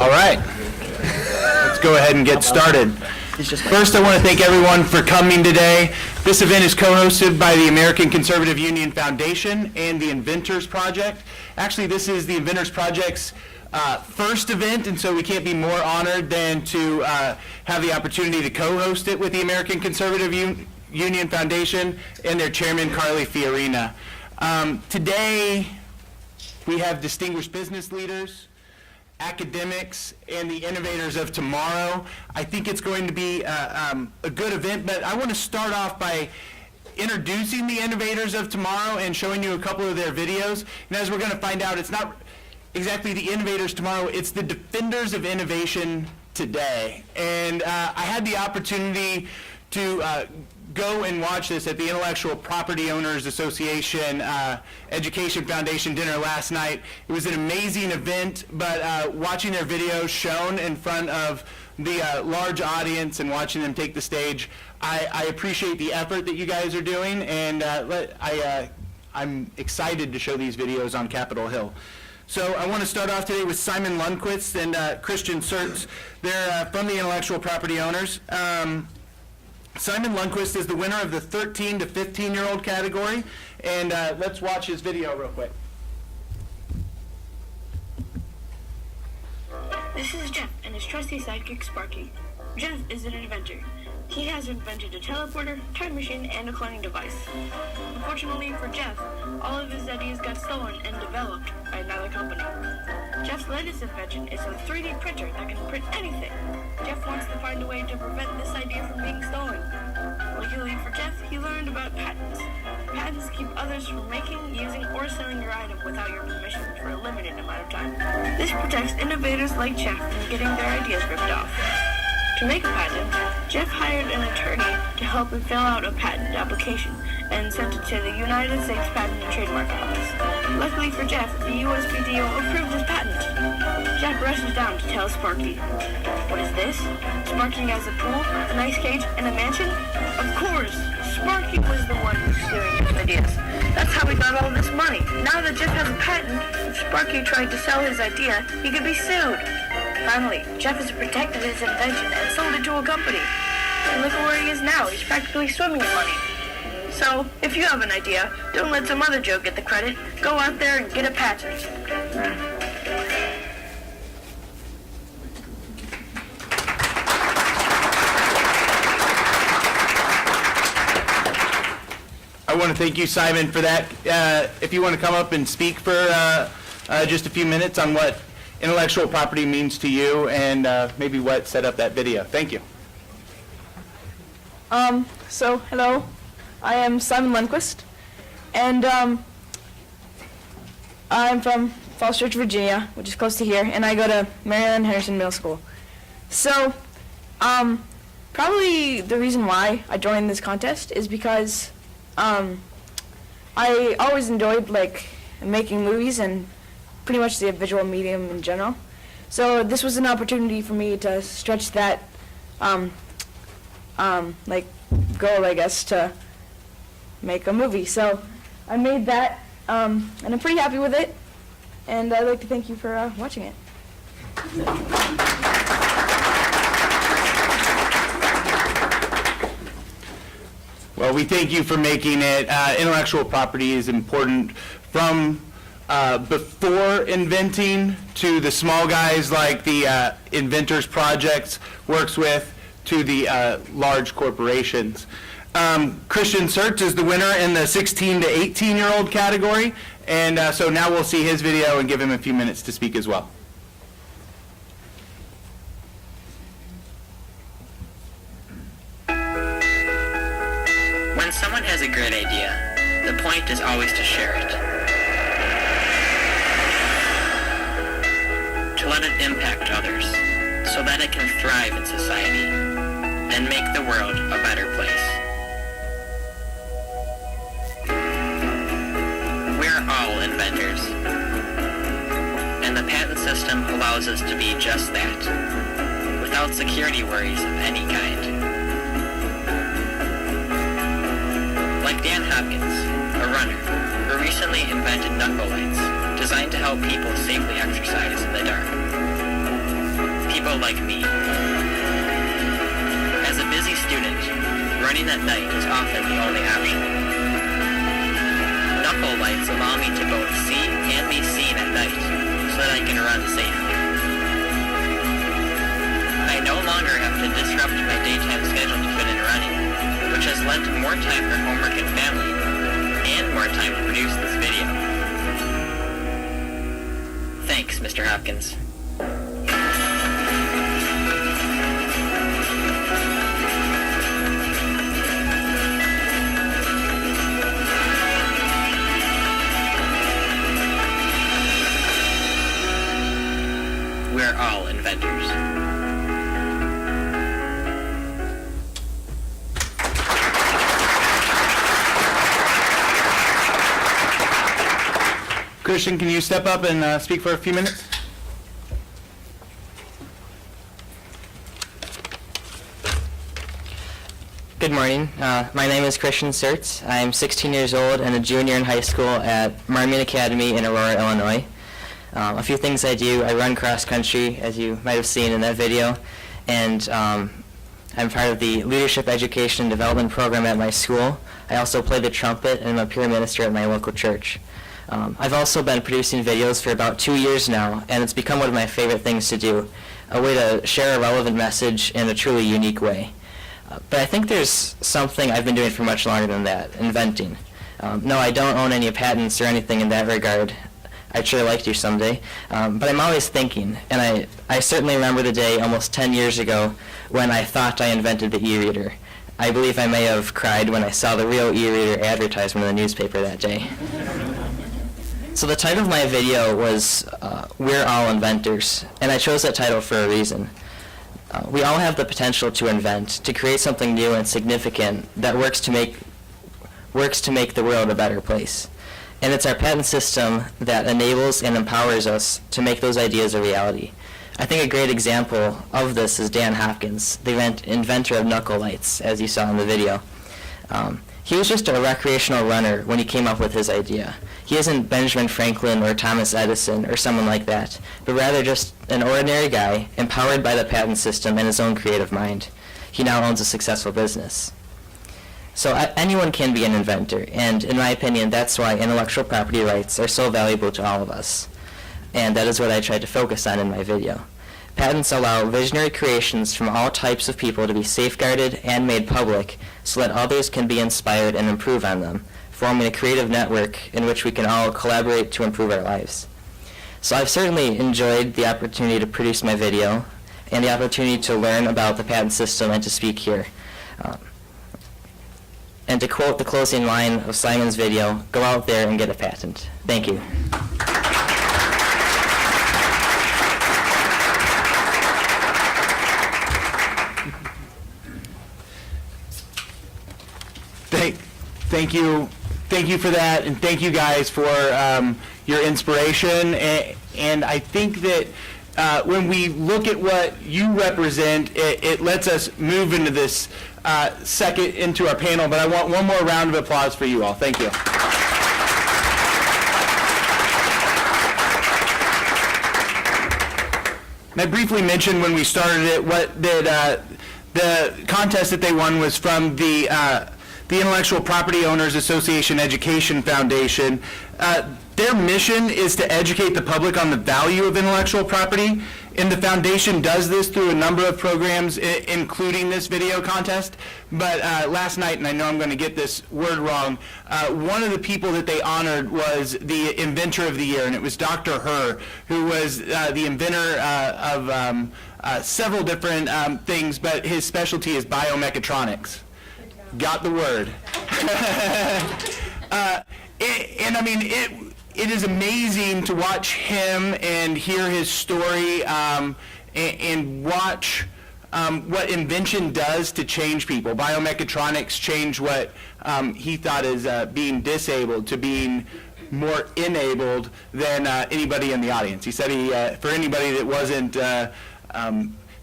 All right, let's go ahead and get started. First, I want to thank everyone for coming today. This event is co-hosted by the American Conservative Union Foundation and the Inventors Project. Actually, this is the Inventors Project's first event, and so we can't be more honored than to have the opportunity to co-host it with the American Conservative Union Foundation and their chairman, Carly Fiorina. Today, we have distinguished business leaders, academics, and the innovators of tomorrow. I think it's going to be a good event, but I want to start off by introducing the innovators of tomorrow and showing you a couple of their videos. And as we're going to find out, it's not exactly the innovators tomorrow, it's the defenders of innovation today. And I had the opportunity to go and watch this at the Intellectual Property Owners Association Education Foundation dinner last night. It was an amazing event, but watching their videos shown in front of the large audience and watching them take the stage, I appreciate the effort that you guys are doing, and I'm excited to show these videos on Capitol Hill. So I want to start off today with Simon Lundquist and Christian Sertz. They're from the Intellectual Property Owners. Simon Lundquist is the winner of the 13 to 15-year-old category, and let's watch his video real quick. This is Jeff and his trusty sidekick Sparky. Jeff is an inventor. He has invented a teleporter, time machine, and a cloning device. Unfortunately for Jeff, all of his ideas got stolen and developed by another company. Jeff's latest invention is a 3D printer that can print anything. Jeff wants to find a way to prevent this idea from being stolen. Luckily for Jeff, he learned about patents. Patents keep others from making, using, or selling your item without your permission for a limited amount of time. This protects innovators like Jeff from getting their ideas ripped off. To make a patent, Jeff hired an attorney to help him fill out a patent application and sent it to the United States Patent and Trademark Office. Luckily for Jeff, the USPTO approved his patent. Jeff rushes down to tell Sparky. What is this? Sparky has a pool, an ice cage, and a mansion? Of course! Sparky was the one who was stealing his ideas. That's how he got all this money. Now that Jeff has a patent, if Sparky tried to sell his idea, he could be sued. Finally, Jeff has protected his invention and sold it to a company. And look at where he is now. He's practically swimming in money. So, if you have an idea, don't let some other Joe get the credit. Go out there and get a patent. I want to thank you, Simon, for that. If you want to come up and speak for just a few minutes on what intellectual property means to you and maybe what set up that video. Thank you. So, hello. I am Simon Lundquist, and I'm from Falls Church, Virginia, which is close to here, and I go to Maryland Henderson Middle School. So, probably the reason why I joined this contest is because I always enjoyed, making movies and pretty much the visual medium in general. So this was an opportunity for me to stretch that, goal, I guess, to make a movie. So I made that, and I'm pretty happy with it, and I'd like to thank you for watching it. Well, we thank you for making it. Intellectual property is important from before inventing to the small guys like the Inventors Project works with to the large corporations. Christian Sertz is the winner in the 16 to 18-year-old category, and so now we'll see his video and give him a few minutes to speak as well. When someone has a great idea, the point is always to share it. To let it impact others, so that it can thrive in society, and make the world a better place. We're all inventors, and the patent system allows us to be just that, without security worries of any kind. Like Dan Hopkins, a runner, who recently invented knuckle lights, designed to help people safely exercise in the dark. people like me. As a busy student, running at night is often the only option. Knuckle lights allow me to both see and be seen at night so that I can run safely. I no longer have to disrupt my daytime schedule to fit in running, which has lent more time for homework and family, and more time to produce this video. Thanks, Mr. Hopkins. We're all inventors. Christian, can you step up and speak for a few minutes? Good morning. My name is Christian Sertz. I'm 16 years old and a junior in high school at Marmion Academy in Aurora, Illinois. A few things I do: I run cross country, as you might have seen in that video, and I'm part of the Leadership Education and Development Program at my school. I also play the trumpet and I'm a peer minister at my local church. I've also been producing videos for about 2 years now, and it's become one of my favorite things to do, a way to share a relevant message in a truly unique way. But I think there's something I've been doing for much longer than that: inventing. No, I don't own any patents or anything in that regard. I'd sure like to someday. But I'm always thinking, and I certainly remember the day almost 10 years ago when I thought I invented the e-reader. I believe I may have cried when I saw the real e-reader advertisement in the newspaper that day. So the title of my video was We're All Inventors, and I chose that title for a reason. We all have the potential to invent, to create something new and significant that works to make the world a better place. And it's our patent system that enables and empowers us to make those ideas a reality. I think a great example of this is Dan Hopkins, the inventor of knuckle lights, as you saw in the video. He was just a recreational runner when he came up with his idea. He isn't Benjamin Franklin or Thomas Edison or someone like that, but rather just an ordinary guy empowered by the patent system and his own creative mind. He now owns a successful business. So anyone can be an inventor, and in my opinion, that's why intellectual property rights are so valuable to all of us. And that is what I tried to focus on in my video. Patents allow visionary creations from all types of people to be safeguarded and made public so that others can be inspired and improve on them, forming a creative network in which we can all collaborate to improve our lives. So I've certainly enjoyed the opportunity to produce my video and the opportunity to learn about the patent system and to speak here. And to quote the closing line of Simon's video, go out there and get a patent. Thank you. Thank you for that, and thank you guys for your inspiration. And I think that when we look at what you represent, it lets us move into this second into our panel. But I want one more round of applause for you all. Thank you. And I briefly mentioned when we started it the contest that they won was from the Intellectual Property Owners Association Education Foundation. Their mission is to educate the public on the value of intellectual property, and the foundation does this through a number of programs, including this video contest. But last night, and I know I'm going to get this word wrong, one of the people that they honored was the Inventor of the Year, and it was Dr. Herr, who was the inventor of several different things, but his specialty is biomechatronics. Got the word. And I mean, it is amazing to watch him and hear his story and watch what invention does to change people. Biomechatronics changed what he thought as being disabled to being more enabled than anybody in the audience. He said for anybody that wasn't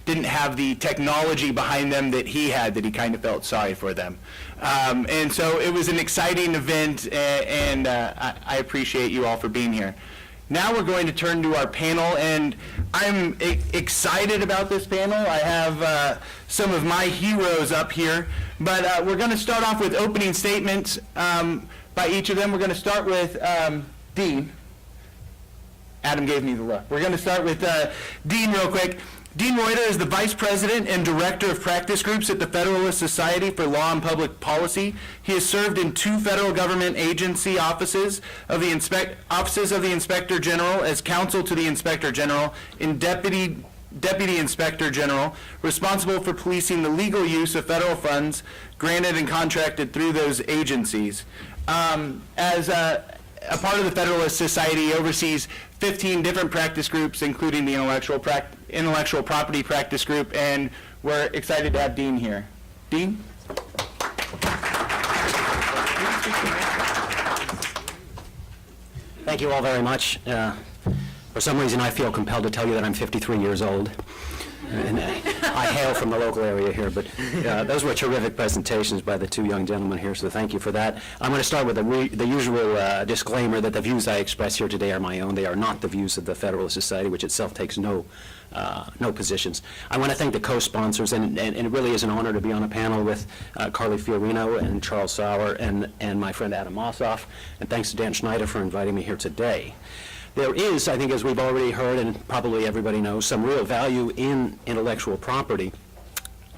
didn't have the technology behind them that he had, that he kind of felt sorry for them. And so it was an exciting event, and I appreciate you all for being here. Now we're going to turn to our panel, and I'm excited about this panel. I have some of my heroes up here, but we're going to start off with opening statements by each of them. We're going to start with Dean. Adam gave me the look. We're going to start with Dean real quick. Dean Reuter is the Vice President and Director of Practice Groups at the Federalist Society for Law and Public Policy. He has served in 2 federal government agency offices of the Inspector General as counsel to the Inspector General and Deputy Inspector General, responsible for policing the legal use of federal funds granted and contracted through those agencies. As a part of the Federalist Society, he oversees 15 different practice groups, including the Intellectual Property Practice Group, and we're excited to have Dean here. Dean? Thank you all very much. For some reason, I feel compelled to tell you that I'm 53 years old. And I hail from the local area here, but those were terrific presentations by the 2 young gentlemen here, so thank you for that. I'm going to start with the usual disclaimer that the views I express here today are my own. They are not the views of the Federalist Society, which itself takes no positions. I want to thank the co-sponsors, and it really is an honor to be on a panel with Carly Fiorino and Charles Sauer and my friend Adam Ossoff, and thanks to Dan Schneider for inviting me here today. There is, I think, as we've already heard, and probably everybody knows, some real value in intellectual property,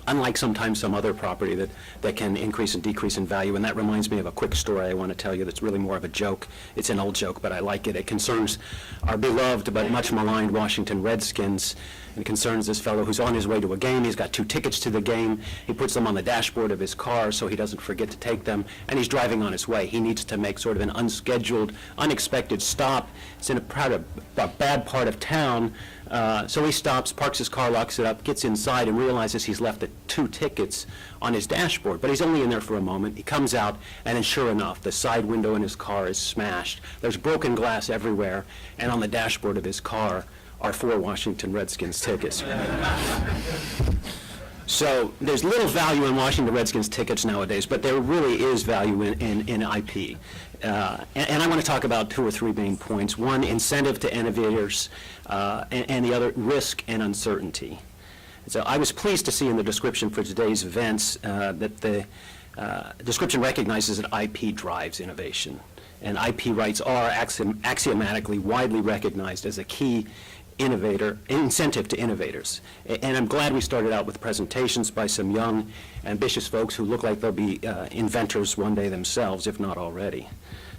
unlike sometimes some other property that can increase and decrease in value. And that reminds me of a quick story I want to tell you that's really more of a joke. It's an old joke, but I like it. It concerns our beloved but much maligned Washington Redskins, and concerns this fellow who's on his way to a game. He's got 2 tickets to the game. He puts them on the dashboard of his car so he doesn't forget to take them, and he's driving on his way. He needs to make sort of an unscheduled, unexpected stop. It's in a bad part of town, so he stops, parks his car, locks it up, gets inside, and realizes he's left the 2 tickets on his dashboard. But he's only in there for a moment. He comes out, and then sure enough, the side window in his car is smashed. There's broken glass everywhere, and on the dashboard of his car are 4 Washington Redskins tickets. So there's little value in Washington Redskins tickets nowadays, but there really is value in IP. And I want to talk about 2 or 3 main points. One, incentive to innovators, and the other, risk and uncertainty. So I was pleased to see in the description for today's events that the description recognizes that IP drives innovation. And IP rights are axiomatically widely recognized as a key incentive to innovators. And I'm glad we started out with presentations by some young, ambitious folks who look like they'll be inventors one day themselves, if not already.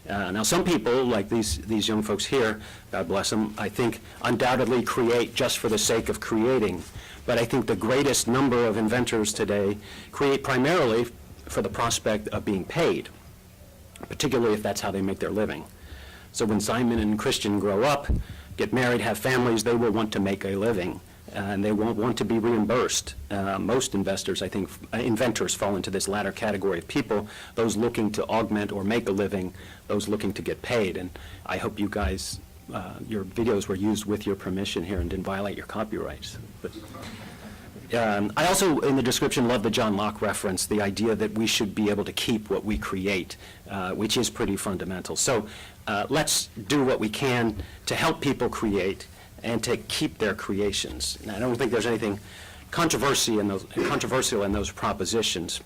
Now, some people, like these young folks here, God bless them, I think undoubtedly create just for the sake of creating. But I think the greatest number of inventors today create primarily for the prospect of being paid, particularly if that's how they make their living. So when Simon and Christian grow up, get married, have families, they will want to make a living, and they won't want to be reimbursed. Most investors, I think, inventors fall into this latter category of people, those looking to augment or make a living, those looking to get paid. And I hope you guys, your videos were used with your permission here and didn't violate your copyrights. But, I also, in the description, love the John Locke reference, the idea that we should be able to keep what we create, which is pretty fundamental. So let's do what we can to help people create and to keep their creations. And I don't think there's anything controversial in those propositions.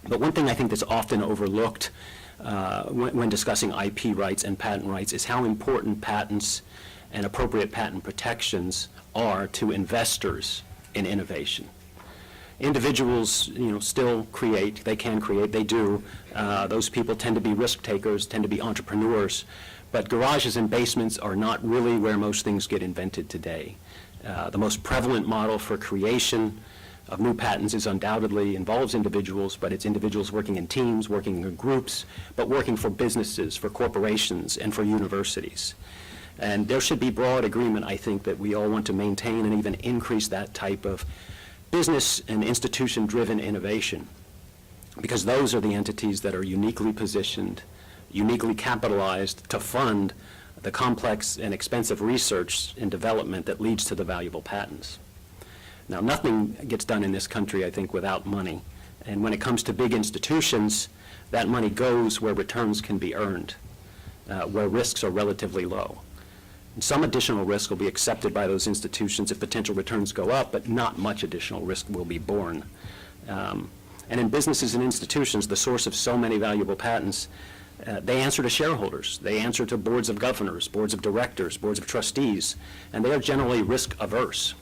But one thing I think that's often overlooked when discussing IP rights and patent rights is how important patents and appropriate patent protections are to investors in innovation. Individuals, still create. They can create. They do. Those people tend to be risk takers, tend to be entrepreneurs. But garages and basements are not really where most things get invented today. The most prevalent model for creation of new patents is undoubtedly involves individuals, but it's individuals working in teams, working in groups, but working for businesses, for corporations, and for universities. And there should be broad agreement, I think, that we all want to maintain and even increase that type of business and institution-driven innovation, because those are the entities that are uniquely positioned, uniquely capitalized to fund the complex and expensive research and development that leads to the valuable patents. Now, nothing gets done in this country, I think, without money. And when it comes to big institutions, that money goes where returns can be earned, where risks are relatively low. Some additional risk will be accepted by those institutions if potential returns go up, but not much additional risk will be borne. And in businesses and institutions, the source of so many valuable patents, they answer to shareholders. They answer to boards of governors, boards of directors, boards of trustees, and they are generally risk averse.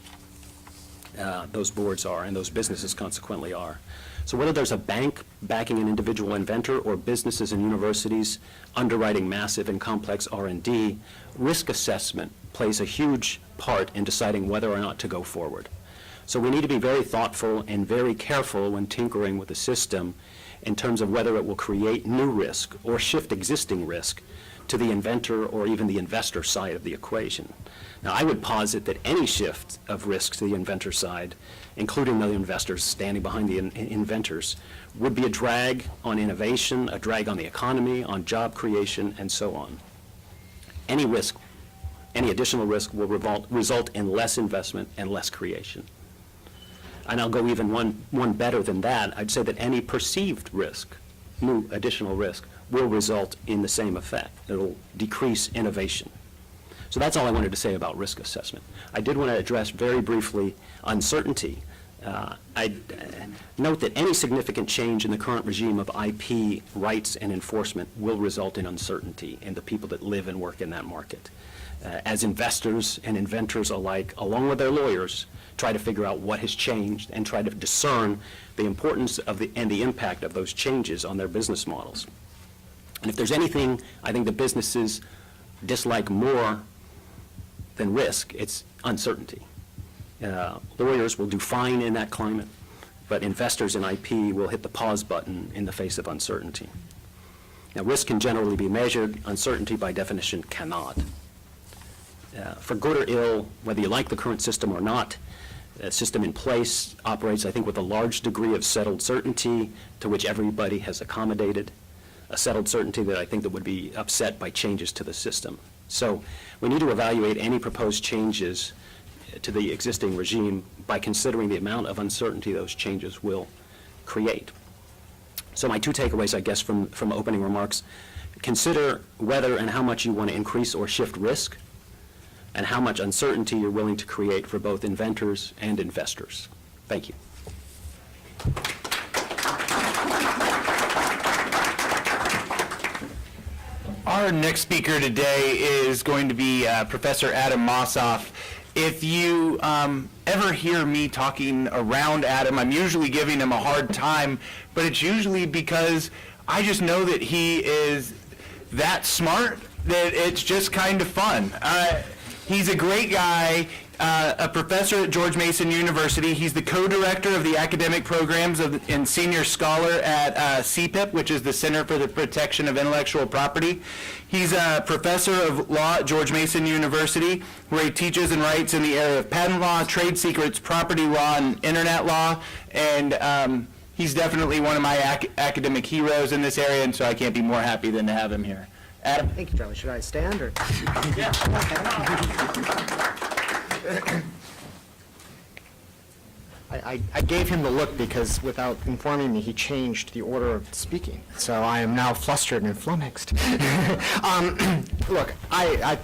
Those boards are, and those businesses consequently are. So whether there's a bank backing an individual inventor or businesses and universities underwriting massive and complex R&D, risk assessment plays a huge part in deciding whether or not to go forward. So we need to be very thoughtful and very careful when tinkering with the system in terms of whether it will create new risk or shift existing risk to the inventor or even the investor side of the equation. Now, I would posit that any shift of risk to the inventor side, including the investors standing behind the inventors, would be a drag on innovation, a drag on the economy, on job creation, and so on. Any risk, any additional risk will result in less investment and less creation. And I'll go even one better than that. I'd say that any perceived risk, new additional risk, will result in the same effect. It'll decrease innovation. So that's all I wanted to say about risk assessment. I did want to address very briefly uncertainty. I'd note that any significant change in the current regime of IP rights and enforcement will result in uncertainty in the people that live and work in that market. As investors and inventors alike, along with their lawyers, try to figure out what has changed and try to discern the importance of and the impact of those changes on their business models. And if there's anything I think the businesses dislike more than risk, it's uncertainty. Lawyers will do fine in that climate, but investors in IP will hit the pause button in the face of uncertainty. Now, risk can generally be measured. Uncertainty, by definition, cannot. For good or ill, whether you like the current system or not, the system in place operates, I think, with a large degree of settled certainty to which everybody has accommodated, a settled certainty that I think that would be upset by changes to the system. So we need to evaluate any proposed changes to the existing regime by considering the amount of uncertainty those changes will create. So my two takeaways, I guess, from opening remarks: consider whether and how much you want to increase or shift risk, and how much uncertainty you're willing to create for both inventors and investors. Thank you. Our next speaker today is going to be Professor Adam Mossoff. If you ever hear me talking around Adam, I'm usually giving him a hard time, but it's usually because I just know that he is that smart that it's just kind of fun. He's a great guy, a professor at George Mason University. He's the co-director of the academic programs and senior scholar at CPIP, which is the Center for the Protection of Intellectual Property. He's a professor of law at George Mason University, where he teaches and writes in the area of patent law, trade secrets, property law, and internet law. And he's definitely one of my academic heroes in this area, and so I can't be more happy than to have him here. Adam? Thank you, Charlie. Should I stand or? Yeah. I gave him the look because without informing me, he changed the order of speaking. So I am now flustered and flummoxed. Look, I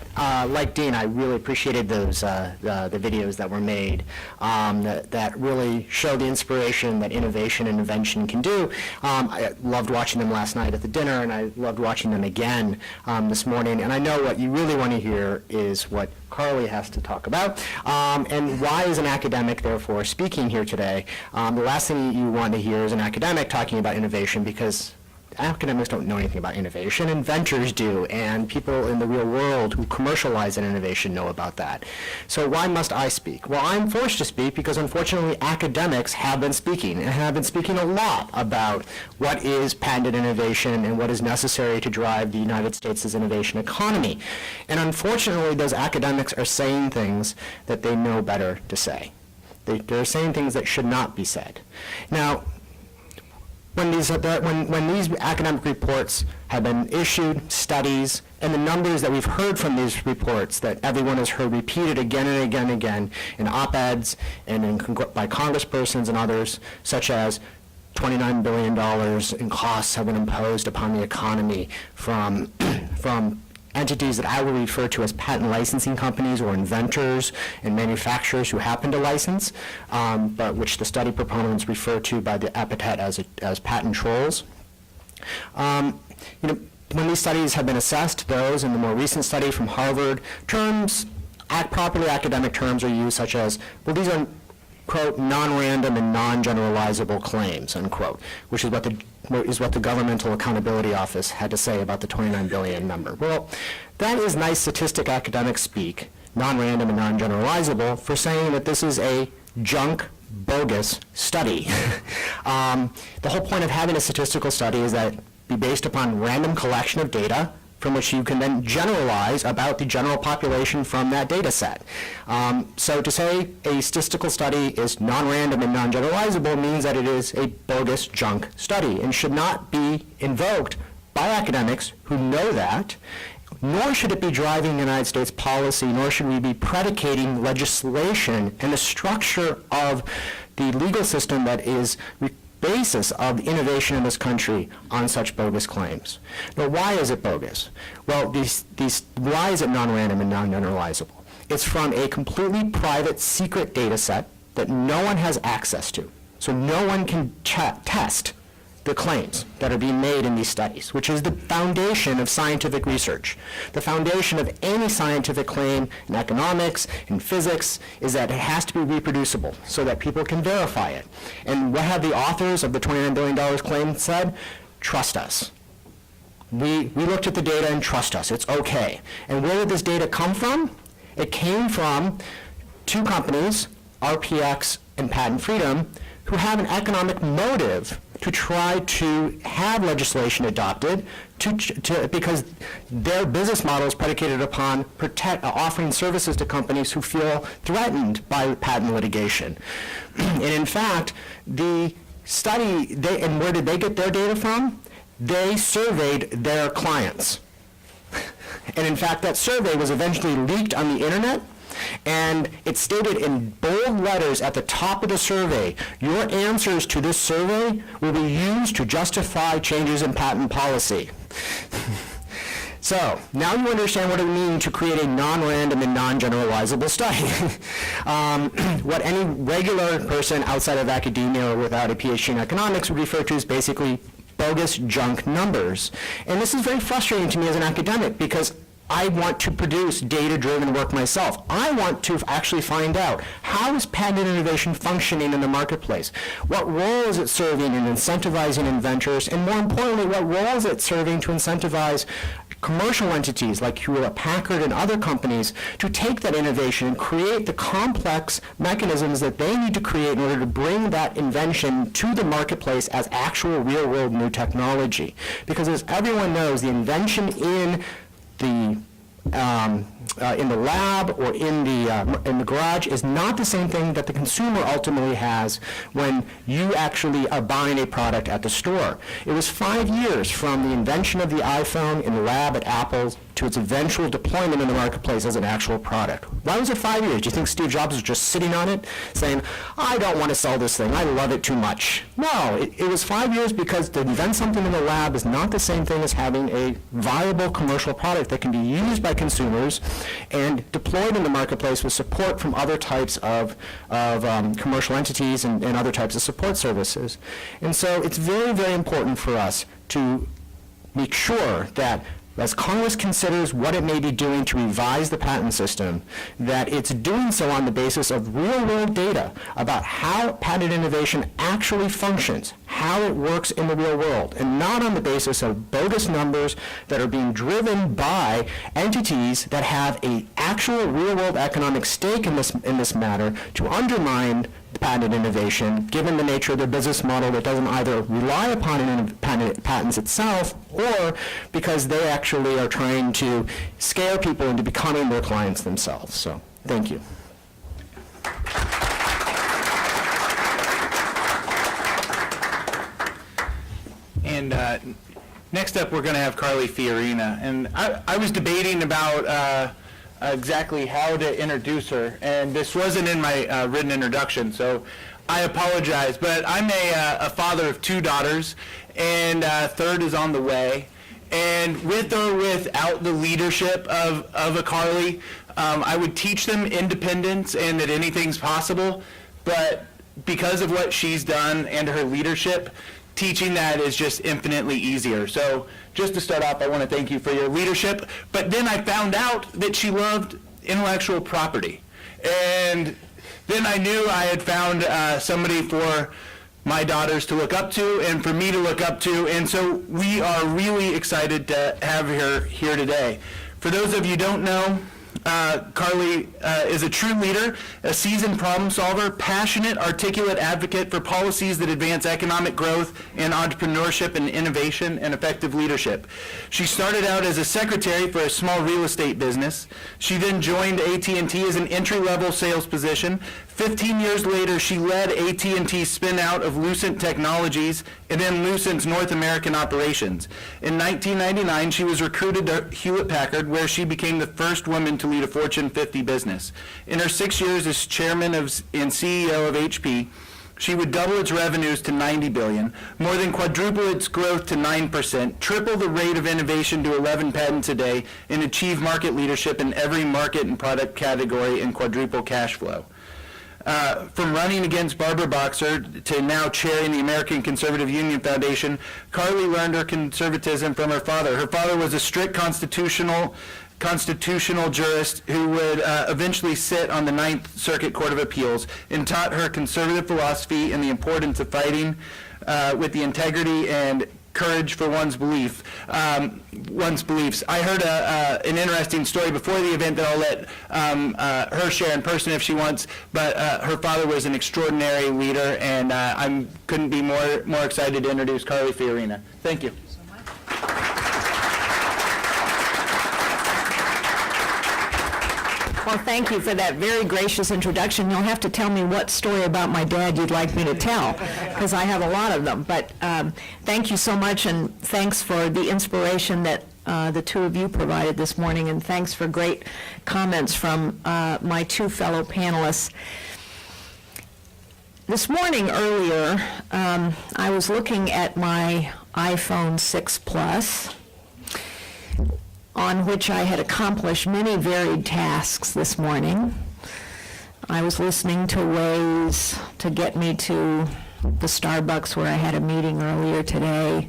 like Dean, I really appreciated those the videos that were made that really show the inspiration that innovation and invention can do. I loved watching them last night at the dinner, and I loved watching them again this morning. And I know what you really want to hear is what Carly has to talk about, and why is an academic, therefore, speaking here today. The last thing you want to hear is an academic talking about innovation, because academics don't know anything about innovation. Inventors do, and people in the real world who commercialize that innovation know about that. So why must I speak? Well, I'm forced to speak because, unfortunately, academics have been speaking, and have been speaking a lot about what is patented innovation and what is necessary to drive the United States' innovation economy. And unfortunately, those academics are saying things that they know better to say. They're saying things that should not be said. Now, when these academic reports have been issued, studies, and the numbers that we've heard from these reports that everyone has heard repeated again and again and again in op-eds and by congresspersons and others, such as $29 billion in costs have been imposed upon the economy from entities that I will refer to as patent licensing companies or inventors and manufacturers who happen to license, but which the study proponents refer to by the epithet as patent trolls. When these studies have been assessed, those in the more recent study from Harvard, properly academic terms are used such as, well, these are, quote, non-random and non-generalizable claims, unquote, which is what the Governmental Accountability Office had to say about the 29 billion number. Well, that is nice statistic academic speak, non-random and non-generalizable, for saying that this is a junk, bogus study. The whole point of having a statistical study is that it be based upon random collection of data from which you can then generalize about the general population from that data set. So to say a statistical study is non-random and non-generalizable means that it is a bogus junk study and should not be invoked by academics who know that, nor should it be driving United States policy, nor should we be predicating legislation and the structure of the legal system that is basis of innovation in this country on such bogus claims. Now, why is it bogus? Well, why is it non-random and non-generalizable? It's from a completely private, secret data set that no one has access to. So no one can test the claims that are being made in these studies, which is the foundation of scientific research. The foundation of any scientific claim in economics, in physics, is that it has to be reproducible so that people can verify it. And what have the authors of the $29 billion claim said? Trust us. We looked at the data and trust us. It's okay. And where did this data come from? It came from two companies, RPX and Patent Freedom, who have an economic motive to try to have legislation adopted because their business model is predicated upon offering services to companies who feel threatened by patent litigation. And in fact, the study, and where did they get their data from? They surveyed their clients. And in fact, that survey was eventually leaked on the internet, and it stated in bold letters at the top of the survey, your answers to this survey will be used to justify changes in patent policy. So, now you understand what it means to create a non-random and non-generalizable study. What any regular person outside of academia or without a PhD in economics would refer to as basically bogus junk numbers. And this is very frustrating to me as an academic because I want to produce data-driven work myself. I want to actually find out, how is patent innovation functioning in the marketplace? What role is it serving in incentivizing inventors? And more importantly, what role is it serving to incentivize commercial entities like Hewlett-Packard and other companies to take that innovation and create the complex mechanisms that they need to create in order to bring that invention to the marketplace as actual real-world new technology? Because as everyone knows, the invention in the lab or in the garage is not the same thing that the consumer ultimately has when you actually are buying a product at the store. It was 5 years from the invention of the iPhone in the lab at Apple to its eventual deployment in the marketplace as an actual product. Why was it 5 years? Do you think Steve Jobs was just sitting on it saying, I don't want to sell this thing, I love it too much? No, it was 5 years because to invent something in the lab is not the same thing as having a viable commercial product that can be used by consumers and deployed in the marketplace with support from other types of commercial entities and other types of support services. And so it's very, very important for us to make sure that as Congress considers what it may be doing to revise the patent system, that it's doing so on the basis of real-world data about how patent innovation actually functions, how it works in the real world, and not on the basis of bogus numbers that are being driven by entities that have an actual real-world economic stake in this matter to undermine patent innovation, given the nature of their business model that doesn't either rely upon patents itself, or because they actually are trying to scare people into becoming their clients themselves. So, thank you. And next up, we're going to have Carly Fiorina. And I was debating about exactly how to introduce her, and this wasn't in my written introduction, so I apologize. But I'm a father of two daughters, and third is on the way. And with or without the leadership of a Carly, I would teach them independence and that anything's possible. But because of what she's done and her leadership, teaching that is just infinitely easier. So just to start off, I want to thank you for your leadership. But then I found out that she loved intellectual property. And then I knew I had found somebody for my daughters to look up to and for me to look up to. And so we are really excited to have her here today. For those of you who don't know, Carly is a true leader, a seasoned problem solver, passionate, articulate advocate for policies that advance economic growth and entrepreneurship and innovation and effective leadership. She started out as a secretary for a small real estate business. She then joined AT&T as an entry-level sales position. 15 years later, she led AT&T's spin-out of Lucent Technologies and then Lucent's North American operations. In 1999, she was recruited to Hewlett-Packard, where she became the first woman to lead a Fortune 50 business. In her 6 years as chairman and CEO of HP, she would double its revenues to $90 billion, more than quadruple its growth to 9%, triple the rate of innovation to 11 patents a day, and achieve market leadership in every market and product category and quadruple cash flow. From running against Barbara Boxer to now chairing the American Conservative Union Foundation, Carly learned her conservatism from her father. Her father was a strict constitutional jurist who would eventually sit on the Ninth Circuit Court of Appeals, and taught her conservative philosophy and the importance of fighting with the integrity and courage for one's beliefs. I heard an interesting story before the event that I'll let her share in person if she wants, but her father was an extraordinary leader, and I couldn't be more excited to introduce Carly Fiorina. Thank you. Well, thank you for that very gracious introduction. You'll have to tell me what story about my dad you'd like me to tell, because I have a lot of them. But thank you so much, and thanks for the inspiration that the two of you provided this morning, and thanks for great comments from my two fellow panelists. This morning earlier, I was looking at my iPhone 6 Plus, on which I had accomplished many varied tasks this morning. I was listening to Waze to get me to the Starbucks where I had a meeting earlier today.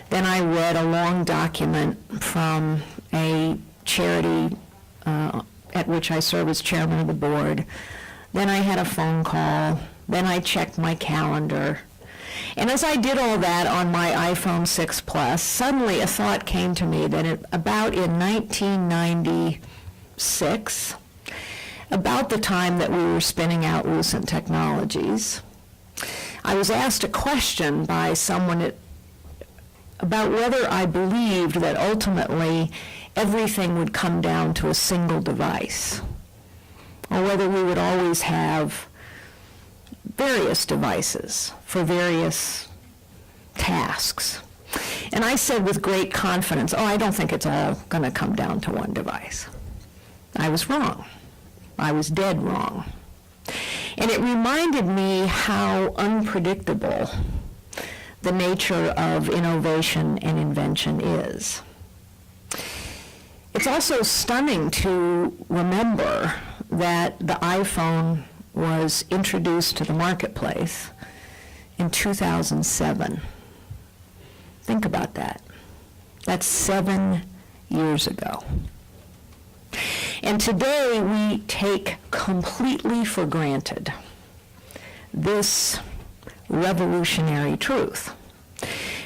Then I read a long document from a charity at which I serve as chairman of the board. Then I had a phone call. Then I checked my calendar. And as I did all that on my iPhone 6 Plus, suddenly a thought came to me that about in 1996, about the time that we were spinning out Lucent Technologies, I was asked a question by someone about whether I believed that ultimately everything would come down to a single device, or whether we would always have various devices for various tasks. And I said with great confidence, I don't think it's all going to come down to one device. I was wrong. I was dead wrong. And it reminded me how unpredictable the nature of innovation and invention is. It's also stunning to remember that the iPhone was introduced to the marketplace in 2007. Think about that. That's 7 years ago. And today we take completely for granted this revolutionary truth,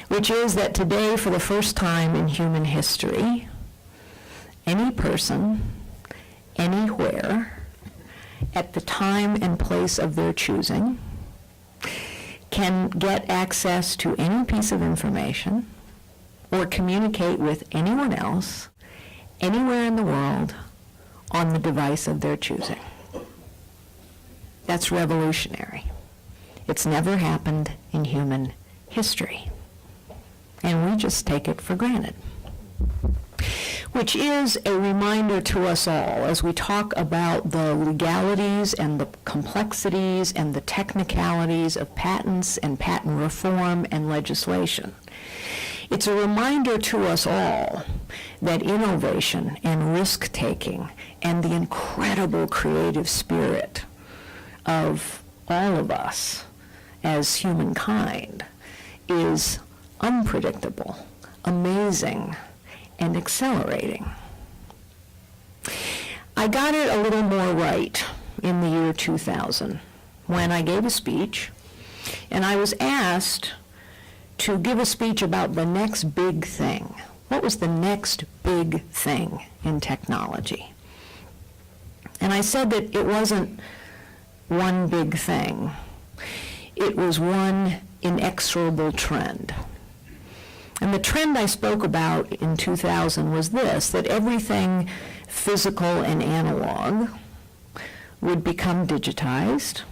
which is that today, for the first time in human history, any person, anywhere, at the time and place of their choosing, can get access to any piece of information or communicate with anyone else anywhere in the world on the device of their choosing. That's revolutionary. It's never happened in human history, and we just take it for granted. Which is a reminder to us all as we talk about the legalities and the complexities and the technicalities of patents and patent reform and legislation. It's a reminder to us all that innovation and risk-taking and the incredible creative spirit of all of us as humankind is unpredictable, amazing, and accelerating. I got it a little more right in the year 2000 when I gave a speech, and I was asked to give a speech about the next big thing. What was the next big thing in technology? And I said that it wasn't one big thing. It was one inexorable trend. And the trend I spoke about in 2000 was this, that everything physical and analog would become digitized.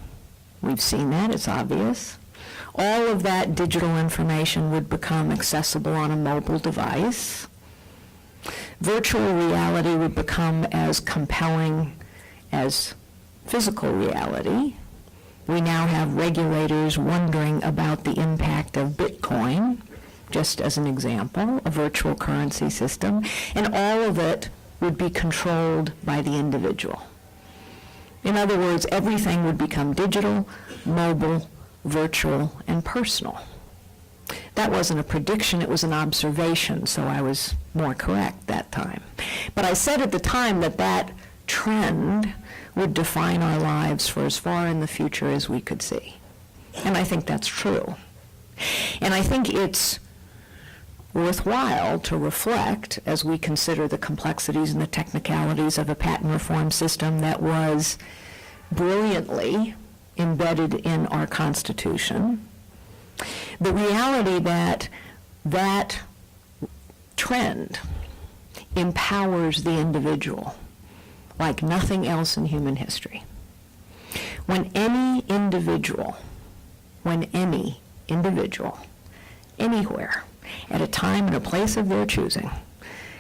We've seen that, it's obvious. All of that digital information would become accessible on a mobile device. Virtual reality would become as compelling as physical reality. We now have regulators wondering about the impact of Bitcoin, just as an example, a virtual currency system, and all of it would be controlled by the individual. In other words, everything would become digital, mobile, virtual, and personal. That wasn't a prediction, it was an observation, so I was more correct that time. But I said at the time that that trend would define our lives for as far in the future as we could see. And I think that's true. And I think it's worthwhile to reflect as we consider the complexities and the technicalities of a patent reform system that was brilliantly embedded in our Constitution, the reality that that trend empowers the individual like nothing else in human history. When any individual, anywhere, at a time and a place of their choosing,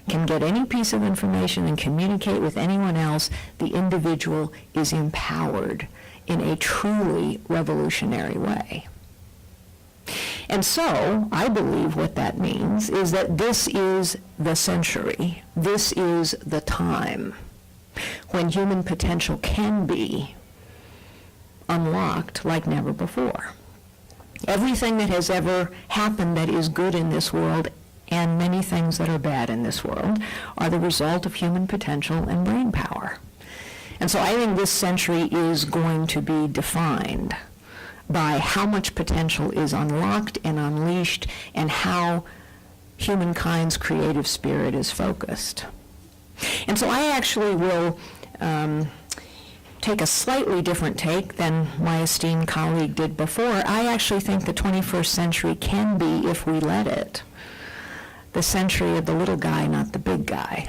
can get any piece of information and communicate with anyone else, the individual is empowered in a truly revolutionary way. And so, I believe what that means is that this is the century, this is the time when human potential can be unlocked like never before. Everything that has ever happened that is good in this world and many things that are bad in this world are the result of human potential and brain power. And so I think this century is going to be defined by how much potential is unlocked and unleashed and how humankind's creative spirit is focused. And so I actually will take a slightly different take than my esteemed colleague did before. I actually think the 21st century can be, if we let it, the century of the little guy, not the big guy.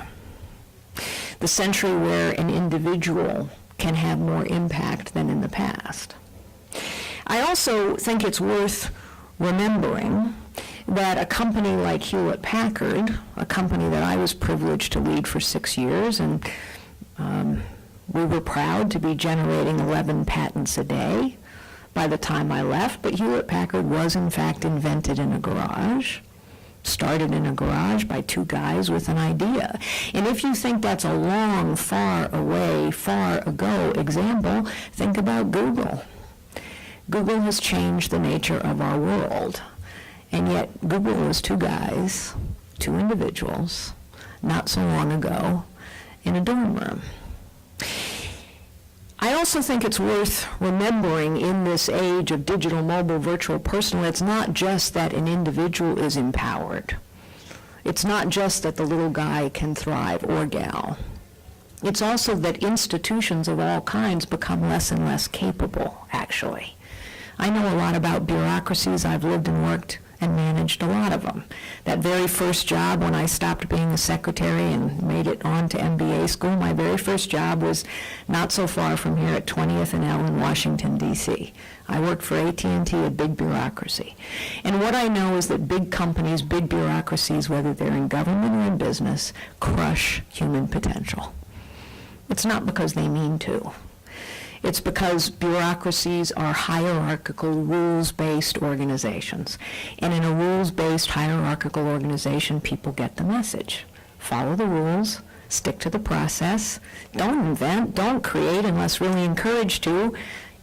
The century where an individual can have more impact than in the past. I also think it's worth remembering that a company like Hewlett-Packard, a company that I was privileged to lead for 6 years, and we were proud to be generating 11 patents a day by the time I left, but Hewlett-Packard was in fact invented in a garage, started in a garage by two guys with an idea. And if you think that's a long, far away, far ago example, think about Google. Google has changed the nature of our world. And yet Google was two guys, two individuals, not so long ago, in a dorm room. I also think it's worth remembering in this age of digital, mobile, virtual, personal, it's not just that an individual is empowered. It's not just that the little guy can thrive or gal. It's also that institutions of all kinds become less and less capable, actually. I know a lot about bureaucracies. I've lived and worked and managed a lot of them. That very first job when I stopped being a secretary and made it on to MBA school, my very first job was not so far from here at 20th and L in Washington, D.C. I worked for AT&T, a big bureaucracy. And what I know is that big companies, big bureaucracies, whether they're in government or in business, crush human potential. It's not because they mean to. It's because bureaucracies are hierarchical, rules-based organizations. And in a rules-based hierarchical organization, people get the message. Follow the rules, stick to the process, don't invent, don't create unless really encouraged to.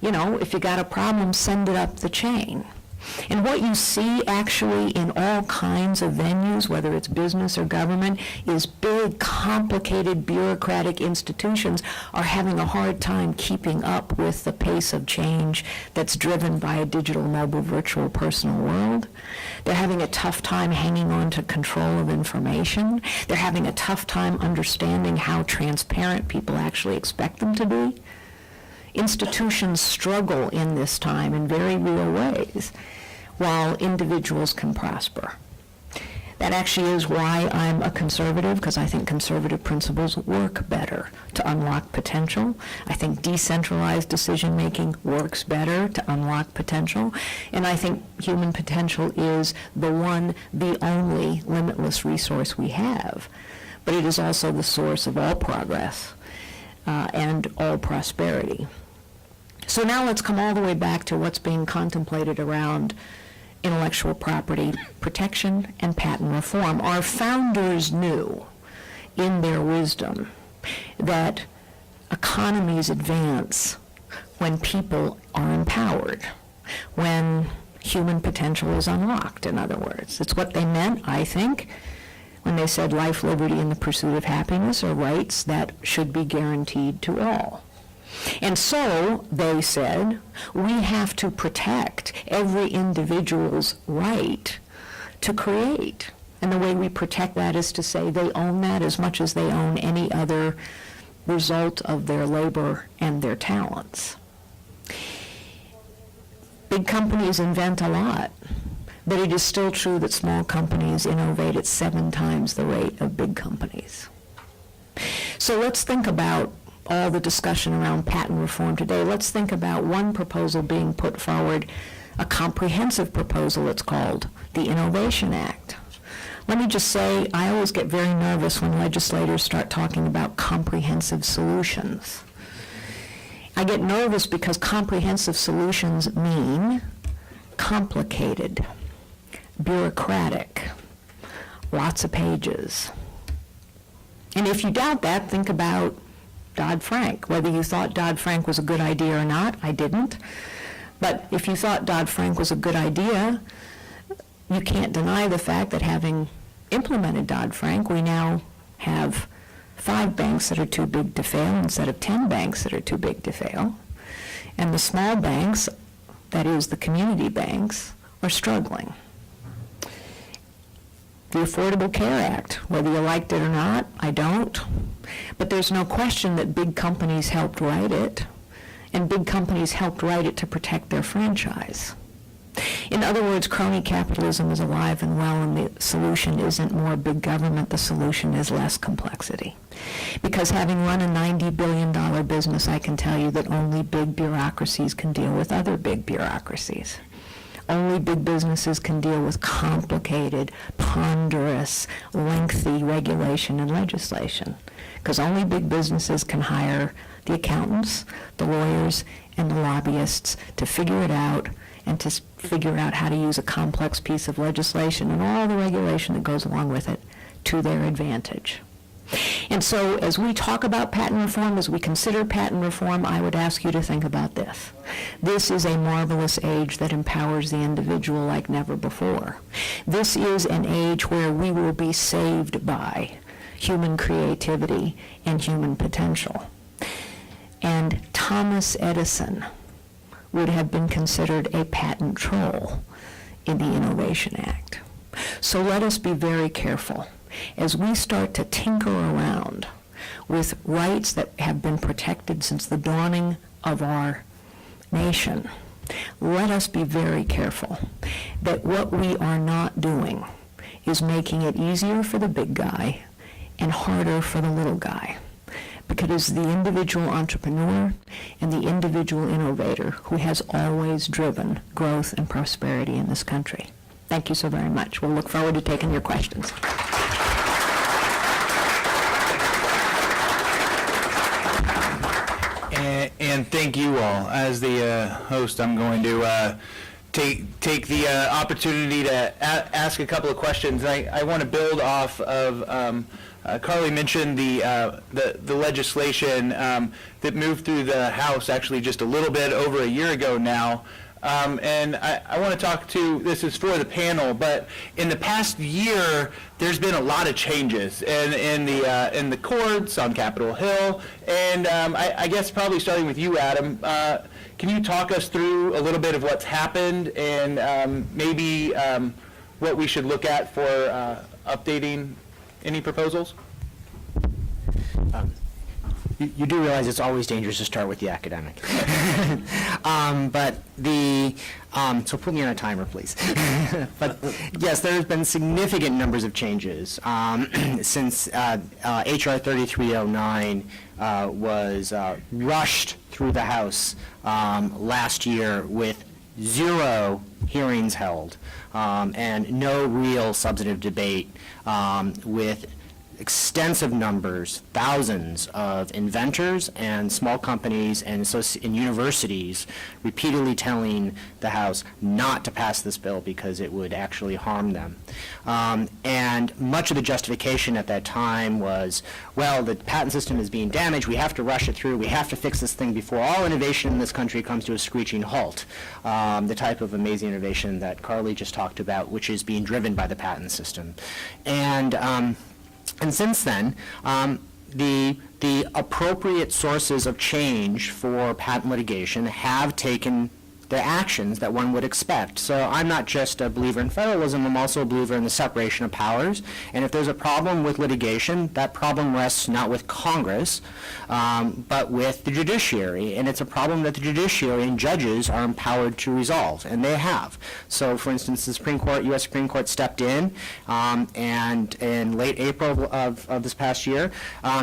You know, if you got a problem, send it up the chain. And what you see actually in all kinds of venues, whether it's business or government, is big, complicated, bureaucratic institutions are having a hard time keeping up with the pace of change that's driven by a digital, mobile, virtual, personal world. They're having a tough time hanging on to control of information. They're having a tough time understanding how transparent people actually expect them to be. Institutions struggle in this time in very real ways, while individuals can prosper. That actually is why I'm a conservative, because I think conservative principles work better to unlock potential. I think decentralized decision-making works better to unlock potential. And I think human potential is the one, the only limitless resource we have. But it is also the source of all progress and all prosperity. So now let's come all the way back to what's being contemplated around intellectual property protection and patent reform. Our founders knew in their wisdom that economies advance when people are empowered, when human potential is unlocked, in other words. It's what they meant, I think, when they said life, liberty, and the pursuit of happiness are rights that should be guaranteed to all. And so, they said, we have to protect every individual's right to create. And the way we protect that is to say they own that as much as they own any other result of their labor and their talents. Big companies invent a lot, but it is still true that small companies innovate at 7 times the rate of big companies. So let's think about all the discussion around patent reform today. Let's think about one proposal being put forward, a comprehensive proposal. It's called the Innovation Act. Let me just say, I always get very nervous when legislators start talking about comprehensive solutions. I get nervous because comprehensive solutions mean complicated, bureaucratic, lots of pages. And if you doubt that, think about Dodd-Frank. Whether you thought Dodd-Frank was a good idea or not, I didn't. But if you thought Dodd-Frank was a good idea, you can't deny the fact that having implemented Dodd-Frank, we now have 5 banks that are too big to fail instead of 10 banks that are too big to fail. And the small banks, that is the community banks, are struggling. The Affordable Care Act, whether you liked it or not, I don't. But there's no question that big companies helped write it, and big companies helped write it to protect their franchise. In other words, crony capitalism is alive and well, and the solution isn't more big government, the solution is less complexity. Because having run a $90 billion business, I can tell you that only big bureaucracies can deal with other big bureaucracies. Only big businesses can deal with complicated, ponderous, lengthy regulation and legislation. Because only big businesses can hire the accountants, the lawyers, and the lobbyists to figure it out and to figure out how to use a complex piece of legislation and all the regulation that goes along with it to their advantage. And so as we talk about patent reform, as we consider patent reform, I would ask you to think about this. This is a marvelous age that empowers the individual like never before. This is an age where we will be saved by human creativity and human potential. And Thomas Edison would have been considered a patent troll in the Innovation Act. So let us be very careful as we start to tinker around with rights that have been protected since the dawning of our nation. Let us be very careful that what we are not doing is making it easier for the big guy and harder for the little guy. Because it is the individual entrepreneur and the individual innovator who has always driven growth and prosperity in this country. Thank you so very much. We'll look forward to taking your questions. And thank you all. As the host, I'm going to take the opportunity to ask a couple of questions. I want to build off of Carly mentioned the legislation that moved through the House actually just a little bit over a year ago now. And I want to talk to, this is for the panel, but in the past year, there's been a lot of changes in the courts on Capitol Hill, and I guess probably starting with you, Adam, can you talk us through a little bit of what's happened and maybe what we should look at for updating any proposals? You do realize it's always dangerous to start with the academic. But so put me on a timer, please. But yes, there's been significant numbers of changes since HR 3309 was rushed through the House last year with 0 hearings held and no real substantive debate, with extensive numbers, thousands of inventors and small companies and universities repeatedly telling the House not to pass this bill because it would actually harm them. And much of the justification at that time was, well, the patent system is being damaged, we have to rush it through, we have to fix this thing before all innovation in this country comes to a screeching halt. The type of amazing innovation that Carly just talked about, which is being driven by the patent system. And since then, the appropriate sources of change for patent litigation have taken the actions that one would expect. So I'm not just a believer in federalism, I'm also a believer in the separation of powers. And if there's a problem with litigation, that problem rests not with Congress, but with the judiciary. And it's a problem that the judiciary and judges are empowered to resolve, and they have. So for instance, the Supreme Court, U.S. Supreme Court stepped in, and in late April of this past year,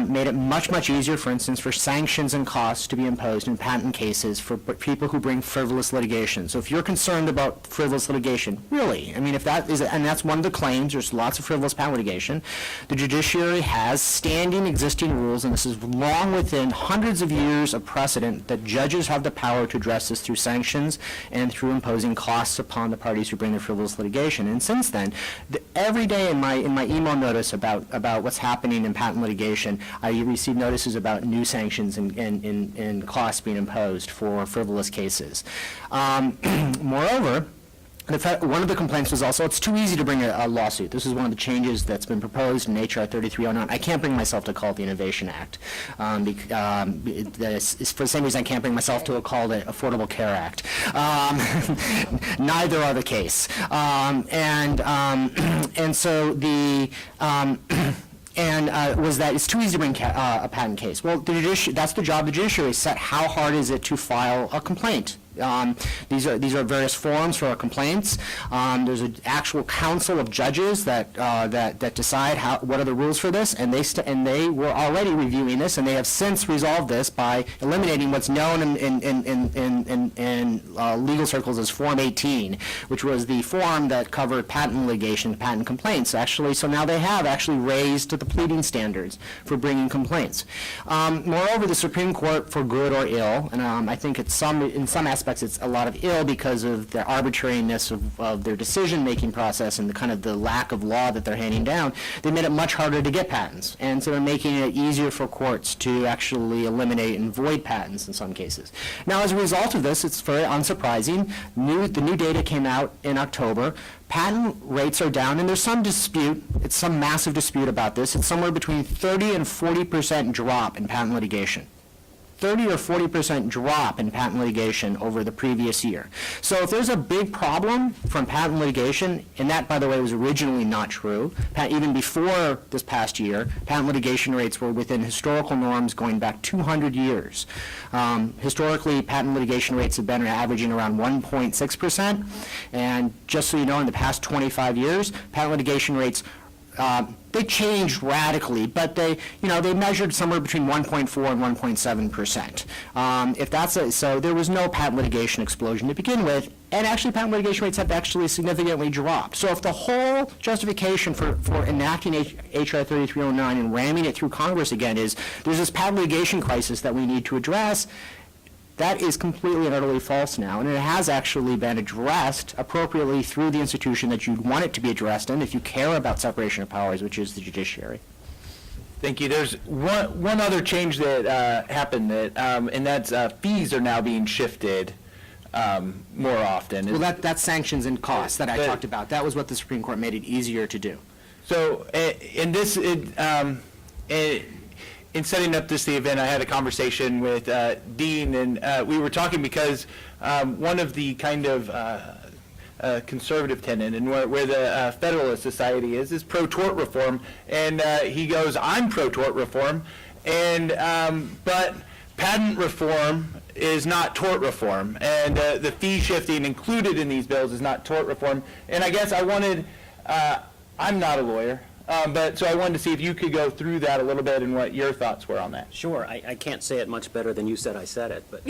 made it much, much easier, for instance, for sanctions and costs to be imposed in patent cases for people who bring frivolous litigation. So if you're concerned about frivolous litigation, really, I mean, if that is, and that's one of the claims, there's lots of frivolous patent litigation, the judiciary has standing existing rules, and this is long within hundreds of years of precedent that judges have the power to address this through sanctions and through imposing costs upon the parties who bring the frivolous litigation. And since then, every day in my email notice about what's happening in patent litigation, I receive notices about new sanctions and costs being imposed for frivolous cases. Moreover, one of the complaints was also it's too easy to bring a lawsuit. This is one of the changes that's been proposed in HR 3309. I can't bring myself to call it the Innovation Act. It's for the same reason I can't bring myself to call it Affordable Care Act. Neither are the case. And so the was that it's too easy to bring a patent case. Well, that's the job of the judiciary, set how hard is it to file a complaint. These are various forms for our complaints. There's an actual council of judges that decide what are the rules for this, and they were already reviewing this, and they have since resolved this by eliminating what's known in legal circles as Form 18, which was the form that covered patent litigation, patent complaints. Actually, so now they have actually raised to the pleading standards for bringing complaints. Moreover, the Supreme Court, for good or ill, and I think in some aspects it's a lot of ill because of the arbitrariness of their decision-making process and the lack of law that they're handing down, they made it much harder to get patents. And so they're making it easier for courts to actually eliminate and void patents in some cases. Now, as a result of this, it's very unsurprising. The new data came out in October. Patent rates are down, and there's some dispute. It's some massive dispute about this. It's somewhere between 30 and 40% drop in patent litigation. 30 or 40% drop in patent litigation over the previous year. So if there's a big problem from patent litigation, and that, by the way, was originally not true, even before this past year, patent litigation rates were within historical norms going back 200 years. Historically, patent litigation rates have been averaging around 1.6%, and just so you know, in the past 25 years, patent litigation rates they changed radically, but they measured somewhere between 1.4 and 1.7%. So there was no patent litigation explosion to begin with, and actually patent litigation rates have actually significantly dropped. So if the whole justification for enacting H.R. 3309 and ramming it through Congress again is there's this patent litigation crisis that we need to address, that is completely and utterly false now, and it has actually been addressed appropriately through the institution that you'd want it to be addressed in if you care about separation of powers, which is the judiciary. Thank you. There's one other change that happened, and that's fees are now being shifted more often. Well, that's sanctions and costs that I But- talked about. That was what the Supreme Court made it easier to do. So, in setting up the event, I had a conversation with Dean, and we were talking because one of the kind of conservative tenet and where the Federalist Society is pro-tort reform, and he goes, I'm pro-tort reform, and but patent reform is not tort reform, and the fee shifting included in these bills is not tort reform. And I guess I wanted, I'm not a lawyer, but so I wanted to see if you could go through that a little bit and what your thoughts were on that. Sure, I can't say it much better than you said I said it, but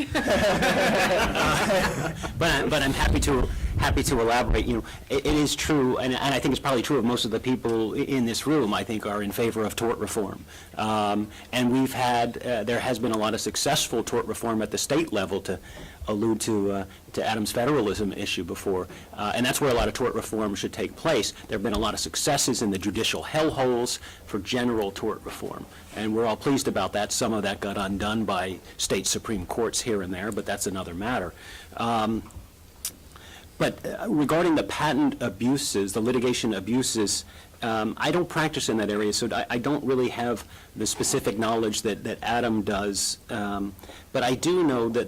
but I'm happy to elaborate. It is true, and I think it's probably true of most of the people in this room, I think, are in favor of tort reform. And we've had, there has been a lot of successful tort reform at the state level, to allude to Adam's federalism issue before, and that's where a lot of tort reform should take place. There have been a lot of successes in the judicial hellholes for general tort reform, and we're all pleased about that. Some of that got undone by state Supreme Courts here and there, but that's another matter. But regarding the patent abuses, the litigation abuses, I don't practice in that area, so I don't really have the specific knowledge that Adam does. But I do know that,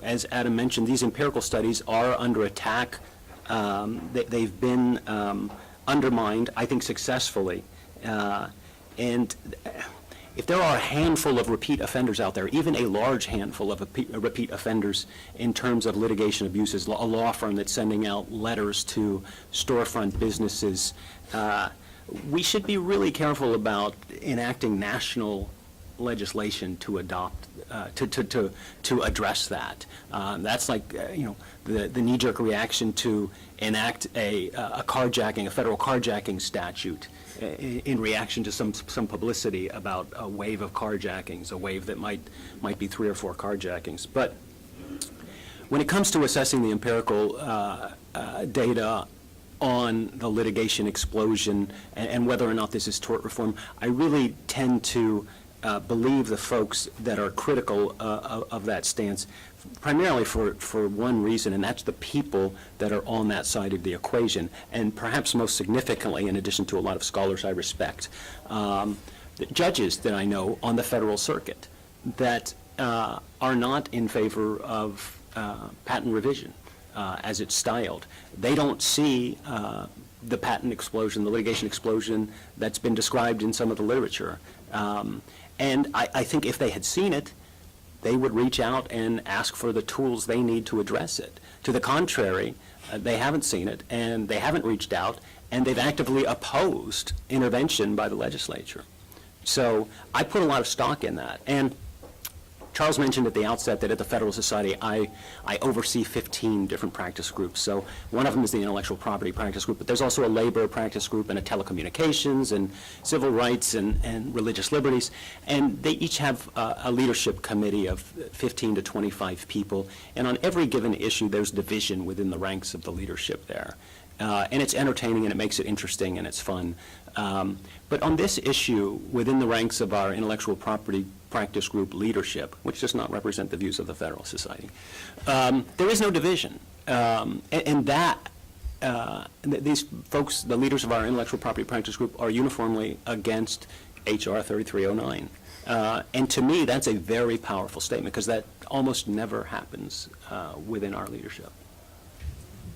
as Adam mentioned, these empirical studies are under attack. They've been undermined, I think, successfully. And if there are a handful of repeat offenders out there, even a large handful of repeat offenders in terms of litigation abuses, a law firm that's sending out letters to storefront businesses, we should be really careful about enacting national legislation to adopt, to address that. That's like, the knee-jerk reaction to enact a carjacking, a federal carjacking statute in reaction to some publicity about a wave of carjackings, a wave that might be 3 or 4 carjackings. But when it comes to assessing the empirical data on the litigation explosion and whether or not this is tort reform, I really tend to believe the folks that are critical of that stance, primarily for one reason, and that's the people that are on that side of the equation, and perhaps most significantly, in addition to a lot of scholars I respect, the judges that I know on the federal circuit that are not in favor of patent revision, as it's styled. They don't see the patent explosion, the litigation explosion that's been described in some of the literature. And I think if they had seen it, they would reach out and ask for the tools they need to address it. To the contrary, they haven't seen it, and they haven't reached out, and they've actively opposed intervention by the legislature. So I put a lot of stock in that. And Charles mentioned at the outset that at the Federal Society, I oversee 15 different practice groups. So one of them is the intellectual property practice group, but there's also a labor practice group and a telecommunications and civil rights and religious liberties. And they each have a leadership committee of 15 to 25 people. And on every given issue, there's division within the ranks of the leadership there. And it's entertaining, and it makes it interesting, and it's fun. But on this issue, within the ranks of our intellectual property practice group leadership, which does not represent the views of the Federal Society, there is no division. And that, these folks, the leaders of our intellectual property practice group, are uniformly against H.R. 3309. And to me, that's a very powerful statement, because that almost never happens within our leadership.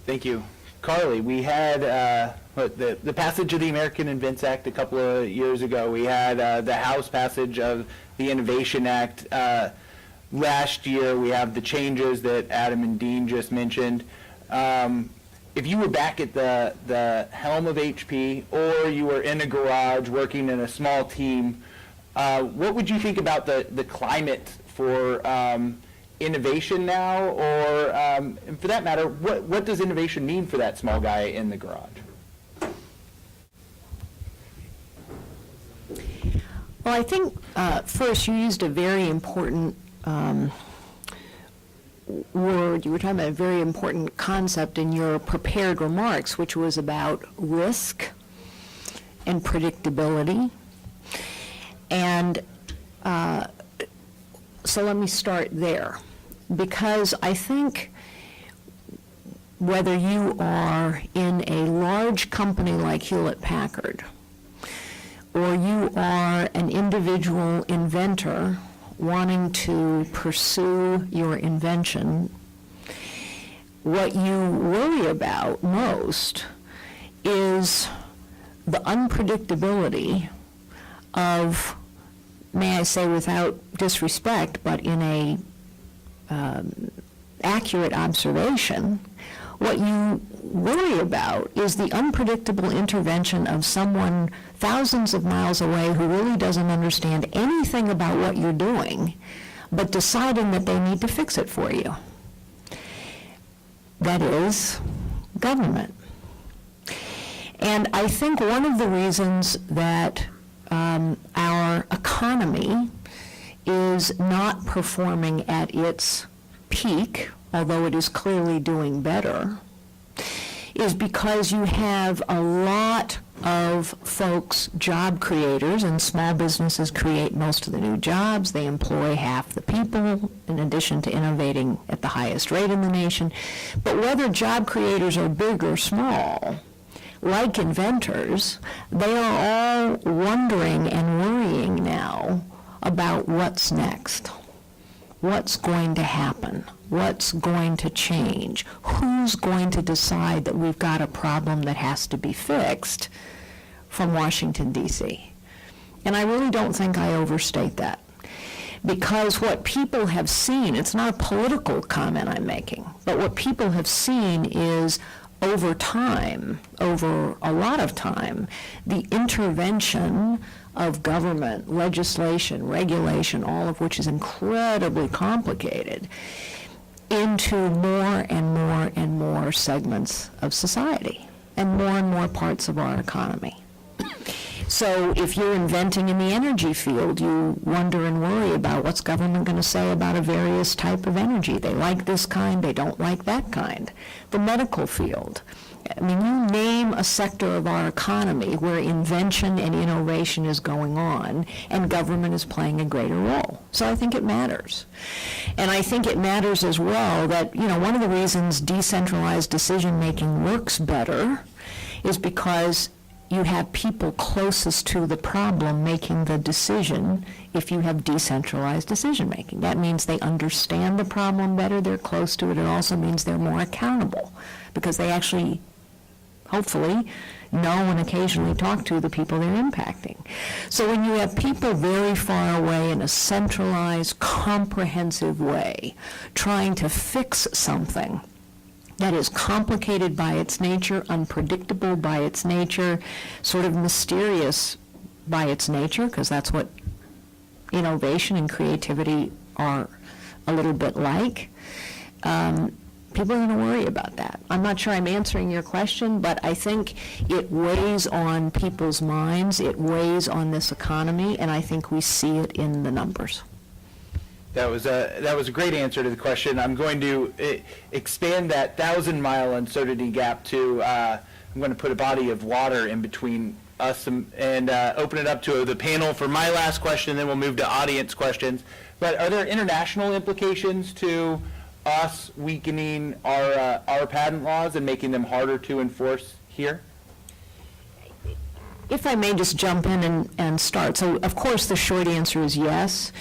Thank you. Carly, we had the passage of the American Invents Act a couple of years ago. We had the House passage of the Innovation Act last year. We have the changes that Adam and Dean just mentioned. if you were back at the helm of HP, or you were in a garage working in a small team, what would you think about the climate for innovation now, or and for that matter, what does innovation mean for that small guy in the garage? Well, I think, first, you used a very important word. You were talking about a very important concept in your prepared remarks, which was about risk and predictability. And so let me start there, because I think whether you are in a large company like Hewlett-Packard, or you are an individual inventor wanting to pursue your invention, what you worry about most is the unpredictability of, may I say without disrespect, but in a accurate observation, what you worry about is the unpredictable intervention of someone thousands of miles away who really doesn't understand anything about what you're doing, but deciding that they need to fix it for you. That is government. And I think one of the reasons that our economy is not performing at its peak, although it is clearly doing better, is because you have a lot of folks, job creators, and small businesses create most of the new jobs. They employ half the people, in addition to innovating at the highest rate in the nation. But whether job creators are big or small, like inventors, they are all wondering and worrying now about what's next. What's going to happen? What's going to change? Who's going to decide that we've got a problem that has to be fixed from Washington, D.C.? And I really don't think I overstate that. Because what people have seen, it's not a political comment I'm making, but what people have seen is over time, over a lot of time, the intervention of government, legislation, regulation, all of which is incredibly complicated, into more and more and more segments of society and more parts of our economy. So if you're inventing in the energy field, you wonder and worry about what's government going to say about a various type of energy. They like this kind, they don't like that kind. The medical field. I mean, you name a sector of our economy where invention and innovation is going on, and government is playing a greater role. So I think it matters. And I think it matters as well that, you know, one of the reasons decentralized decision-making works better is because you have people closest to the problem making the decision if you have decentralized decision-making. That means they understand the problem better, they're close to it. It also means they're more accountable because they actually, hopefully, know and occasionally talk to the people they're impacting. So when you have people very far away in a centralized, comprehensive way trying to fix something that is complicated by its nature, unpredictable by its nature, sort of mysterious by its nature, because that's what innovation and creativity are a little bit like, people are going to worry about that. I'm not sure I'm answering your question, but I think it weighs on people's minds, it weighs on this economy, and I think we see it in the numbers. That was a great answer to the question. I'm going to expand that 1,000-mile uncertainty gap to, I'm going to put a body of water in between us and open it up to the panel for my last question, then we'll move to audience questions. But are there international implications to us weakening our patent laws and making them harder to enforce here? If I may just jump in and start. So, of course, the short answer is yes.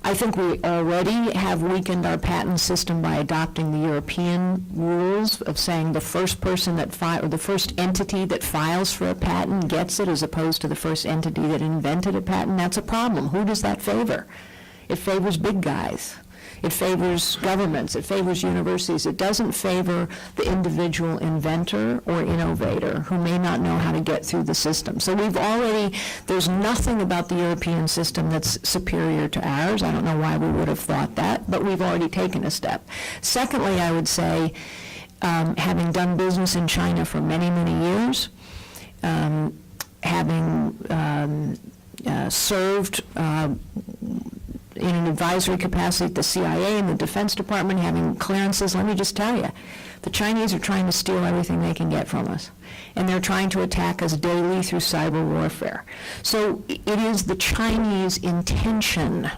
I think we already have weakened our patent system by adopting the European rules of saying the first person that or the first entity that files for a patent gets it, as opposed to the first entity that invented a patent. That's a problem. Who does that favor? It favors big guys. It favors governments, it favors universities. It doesn't favor the individual inventor or innovator who may not know how to get through the system. So there's nothing about the European system that's superior to ours. I don't know why we would have thought that, but we've already taken a step. Secondly, I would say, having done business in China for many, many years, having served in an advisory capacity at the CIA and the Defense Department, having clearances, let me just tell you, the Chinese are trying to steal everything they can get from us. And they're trying to attack us daily through cyber warfare. So it is the Chinese intention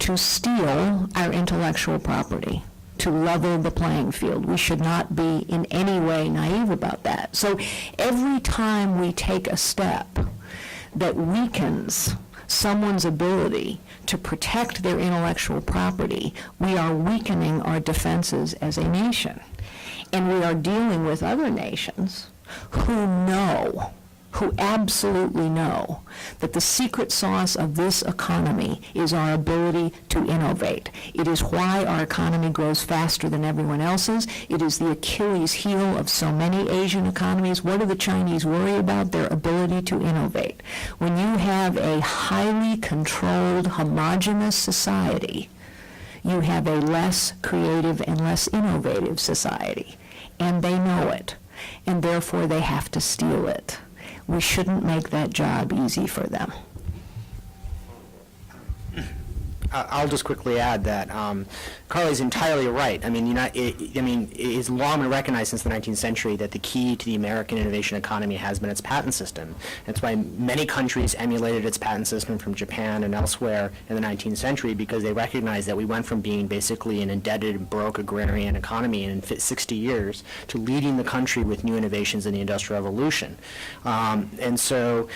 to steal our intellectual property, to level the playing field. We should not be in any way naive about that. So every time we take a step that weakens someone's ability to protect their intellectual property, we are weakening our defenses as a nation. And we are dealing with other nations who absolutely know that the secret sauce of this economy is our ability to innovate. It is why our economy grows faster than everyone else's. It is the Achilles heel of so many Asian economies. What do the Chinese worry about? Their ability to innovate. When you have a highly controlled, homogeneous society, you have a less creative and less innovative society. And they know it. And therefore they have to steal it. We shouldn't make that job easy for them. I'll just quickly add that Carly's entirely right. I mean, it's long been recognized since the 19th century that the key to the American innovation economy has been its patent system. That's why many countries emulated its patent system from Japan and elsewhere in the 19th century, because they recognized that we went from being basically an indebted, broke agrarian economy in 60 years to leading the country with new innovations in the Industrial Revolution. And so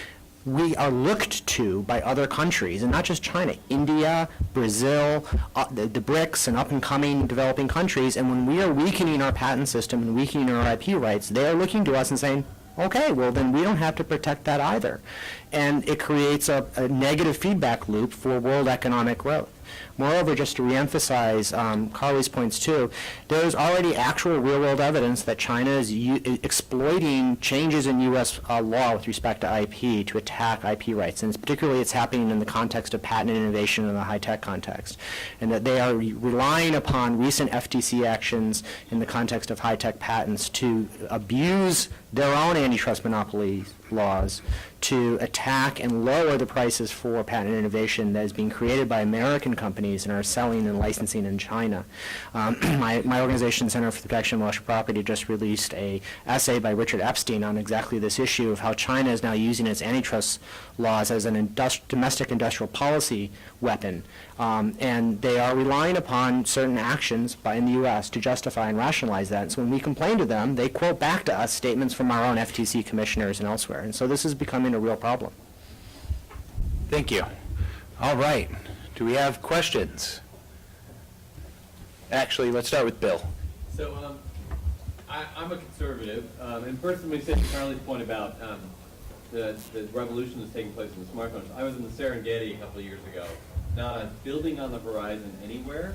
we are looked to by other countries, and not just China, India, Brazil, the BRICS, and up-and-coming developing countries, and when we are weakening our patent system and weakening our IP rights, they are looking to us and saying, okay, well then we don't have to protect that either. And it creates a negative feedback loop for world economic growth. Moreover, just to reemphasize Carly's points too, there's already actual real-world evidence that China is exploiting changes in U.S. law with respect to IP to attack IP rights, and particularly it's happening in the context of patent innovation in the high-tech context, and that they are relying upon recent FTC actions in the context of high-tech patents to abuse their own antitrust monopoly laws to attack and lower the prices for patent innovation that is being created by American companies and are selling and licensing in China. My organization, Center for the Protection of Intellectual Property, just released an essay by Richard Epstein on exactly this issue of how China is now using its antitrust laws as an domestic industrial policy weapon. And they are relying upon certain actions in the U.S. to justify and rationalize that. And so when we complain to them, they quote back to us statements from our own FTC commissioners and elsewhere. And so this is becoming a real problem. Thank you. All right. Do we have questions? Actually, let's start with Bill. So I'm a conservative, and first let me say to Carly's point about the revolution that's taking place in the smartphones. I was in the Serengeti a couple of years ago, not a building on the horizon anywhere,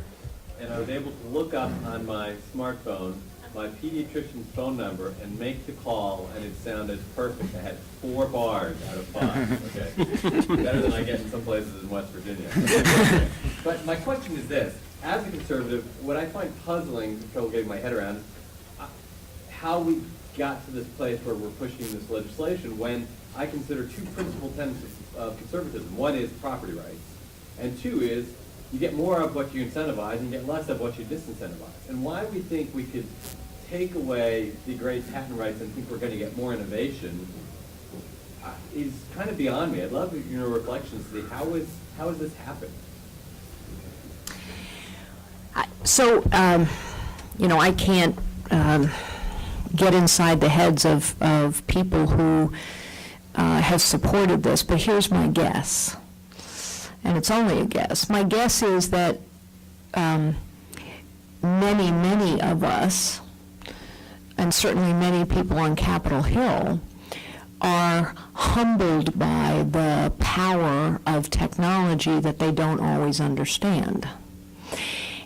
and I was able to look up on my smartphone my pediatrician's phone number and make the call, and it sounded perfect. I had 4 bars out of 5, okay? Better than I get in some places in West Virginia. But my question is this. As a conservative, what I find puzzling, trouble getting my head around, how we got to this place where we're pushing this legislation when I consider 2 principal tenets of conservatism. One is property rights, and 2 is you get more of what you incentivize and get less of what you disincentivize. And why we think we could take away the great patent rights and think we're going to get more innovation is kind of beyond me. I'd love your reflections to see how is this happening? So, I can't get inside the heads of people who have supported this, but here's my guess, and it's only a guess. My guess is that many of us, and certainly many people on Capitol Hill, are humbled by the power of technology that they don't always understand.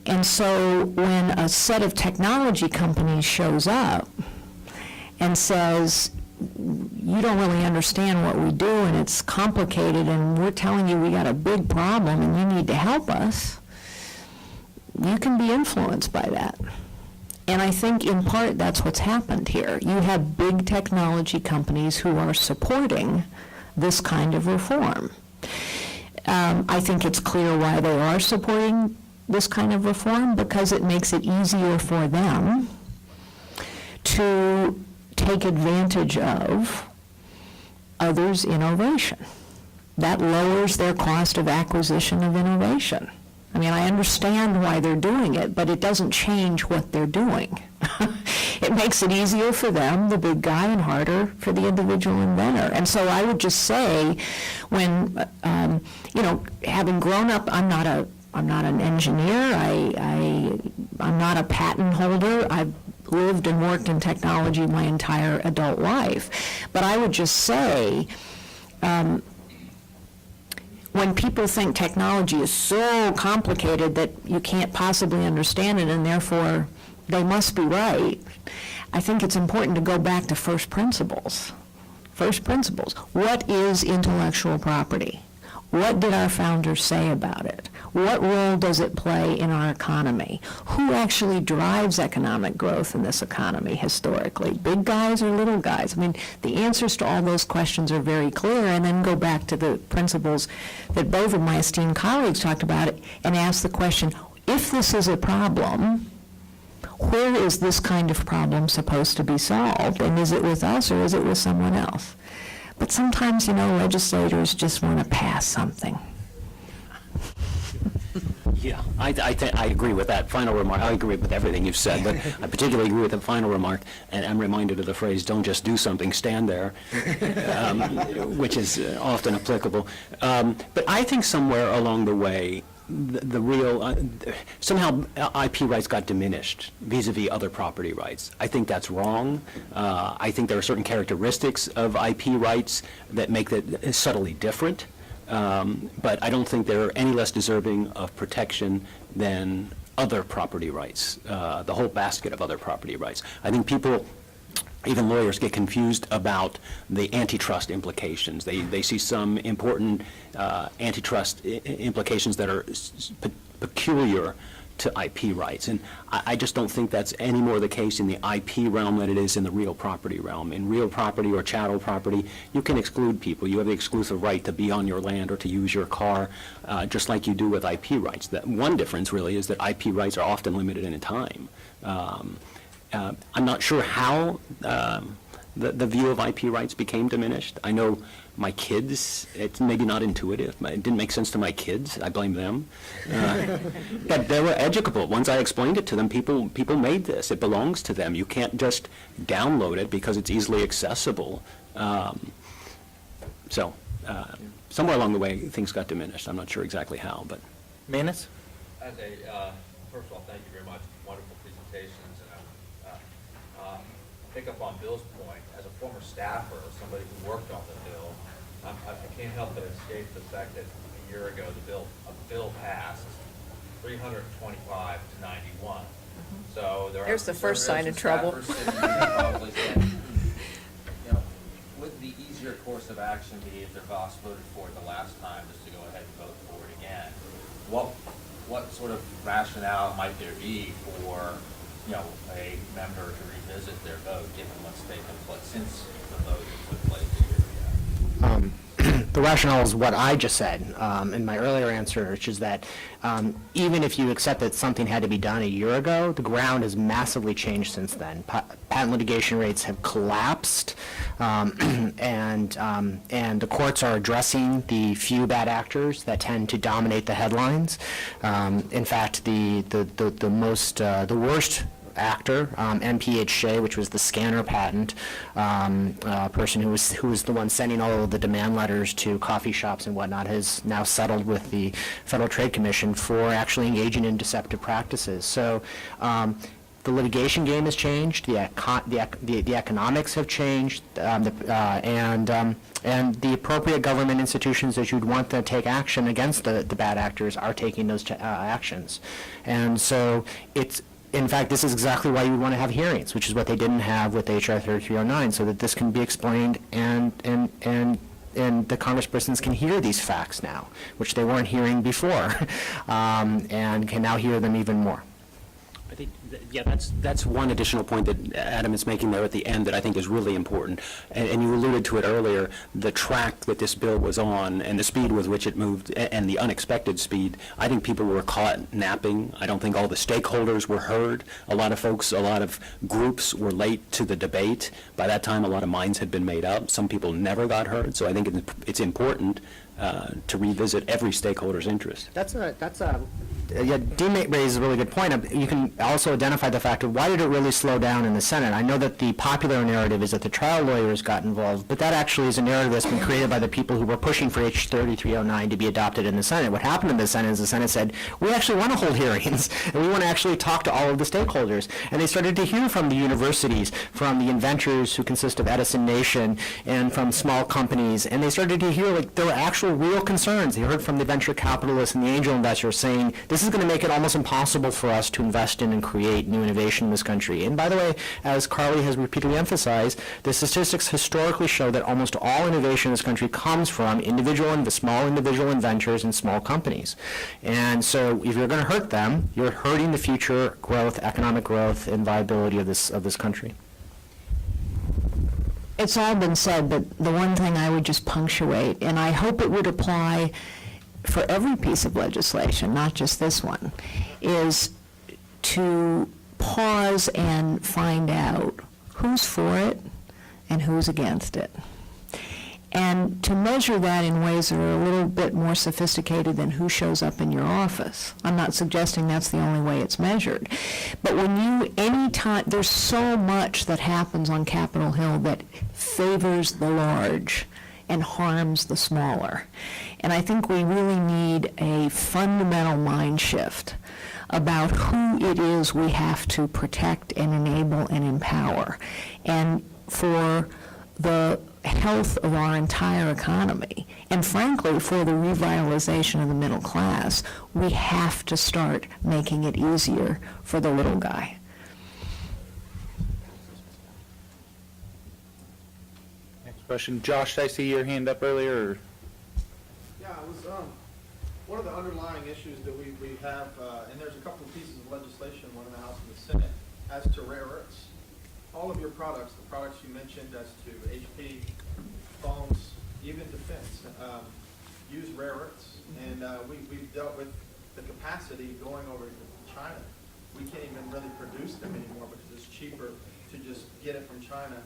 And so when a set of technology companies shows up and says, you don't really understand what we do and it's complicated and we're telling you we got a big problem and you need to help us, you can be influenced by that. And I think in part that's what's happened here. You have big technology companies who are supporting this kind of reform. I think it's clear why they are supporting this kind of reform, because it makes it easier for them to take advantage of others' innovation. That lowers their cost of acquisition of innovation. I mean, I understand why they're doing it, but it doesn't change what they're doing. It makes it easier for them, the big guy, and harder for the individual inventor. And so I would just say, when, having grown up, I'm not an engineer, I'm not a patent holder, I've lived and worked in technology my entire adult life. But I would just say, when people think technology is so complicated that you can't possibly understand it and therefore they must be right, I think it's important to go back to first principles. First principles. What is intellectual property? What did our founders say about it? What role does it play in our economy? Who actually drives economic growth in this economy historically? Big guys or little guys? I mean, the answers to all those questions are very clear, and then go back to the principles that both of my esteemed colleagues talked about and ask the question, if this is a problem, where is this kind of problem supposed to be solved? And is it with us or is it with someone else? But sometimes, legislators just want to pass something. Yeah, I agree with that final remark. I agree with everything you've said, but I particularly agree with the final remark, and I'm reminded of the phrase, don't just do something, stand there, which is often applicable. But I think somewhere along the way, the real, somehow IP rights got diminished vis-a-vis other property rights. I think that's wrong. I think there are certain characteristics of IP rights that make it subtly different. But I don't think they're any less deserving of protection than other property rights, the whole basket of other property rights. I think people, even lawyers, get confused about the antitrust implications. They see some important antitrust implications that are peculiar to IP rights. And I just don't think that's any more the case in the IP realm than it is in the real property realm. In real property or chattel property, you can exclude people. You have the exclusive right to be on your land or to use your car, just like you do with IP rights. That one difference really is that IP rights are often limited in time. I'm not sure how the view of IP rights became diminished. I know my kids, it's maybe not intuitive. It didn't make sense to my kids. I blame them. But they were educable. Once I explained it to them, people made this. It belongs to them. You can't just download it because it's easily accessible. Somewhere along the way, things got diminished. I'm not sure exactly how, but. Manus? First of all, thank you very much. Wonderful presentations. And pick up on Bill's point, as a former staffer, somebody who worked on the bill, I can't help but escape the fact that a year ago a bill passed 325 to 91. So there There's are the first sign of trouble. Probably saying, would the easier course of action be if their boss voted for it the last time, just to go ahead and vote for it again? What sort of rationale might there be for a member to revisit their vote, given what's taken place since the vote took place a year ago? The rationale is what I just said in my earlier answer, which is that even if you accept that something had to be done a year ago, the ground has massively changed since then. Patent litigation rates have collapsed, and the courts are addressing the few bad actors that tend to dominate the headlines. In fact, the worst actor, MPH Shea, which was the scanner patent person who was the one sending all of the demand letters to coffee shops and whatnot, has now settled with the Federal Trade Commission for actually engaging in deceptive practices. So the litigation game has changed, the economics have changed, and the appropriate government institutions that you'd want to take action against the bad actors are taking those actions. And so in fact, this is exactly why you want to have hearings, which is what they didn't have with H.R. 3309, so that this can be explained and the congresspersons can hear these facts now, which they weren't hearing before, and can now hear them even more. I think, yeah, that's one additional point that Adam is making there at the end that I think is really important. And you alluded to it earlier, the track that this bill was on and the speed with which it moved and the unexpected speed. I think people were caught napping. I don't think all the stakeholders were heard. A lot of folks, a lot of groups were late to the debate. By that time, a lot of minds had been made up. Some people never got heard. So I think it's important to revisit every stakeholder's interest. Yeah, Dean raises a really good point. You can also identify the fact of why did it really slow down in the Senate. I know that the popular narrative is that the trial lawyers got involved, but that actually is a narrative that's been created by the people who were pushing for H. 3309 to be adopted in the Senate. What happened in the Senate is the Senate said, we actually want to hold hearings, and we want to actually talk to all of the stakeholders. And they started to hear from the universities, from the inventors who consist of Edison Nation, and from small companies, and they started to hear like there were actual real concerns. They heard from the venture capitalists and the angel investors saying, this is going to make it almost impossible for us to invest in and create new innovation in this country. And by the way, as Carly has repeatedly emphasized, the statistics historically show that almost all innovation in this country comes from small individual inventors and small companies. And so if you're going to hurt them, you're hurting the future growth, economic growth, and viability of this country. It's all been said, but the one thing I would just punctuate, and I hope it would apply for every piece of legislation, not just this one, is to pause and find out who's for it and who's against it. And to measure that in ways that are a little bit more sophisticated than who shows up in your office. I'm not suggesting that's the only way it's measured. But anytime, there's so much that happens on Capitol Hill that favors the large and harms the smaller. And I think we really need a fundamental mind shift about who it is we have to protect and enable and empower. And for the health of our entire economy, and frankly, for the revitalization of the middle class, we have to start making it easier for the little guy. Next question. Josh, did I see your hand up earlier? Or? Yeah, it was one of the underlying issues that we have, and there's a couple of pieces of legislation, one in the House and the Senate, as to rare earths. All of your products, the products you mentioned as to HP, phones, even defense, use rare earths. And we've dealt with the capacity going over to China. We can't even really produce them anymore because it's cheaper to just get it from China,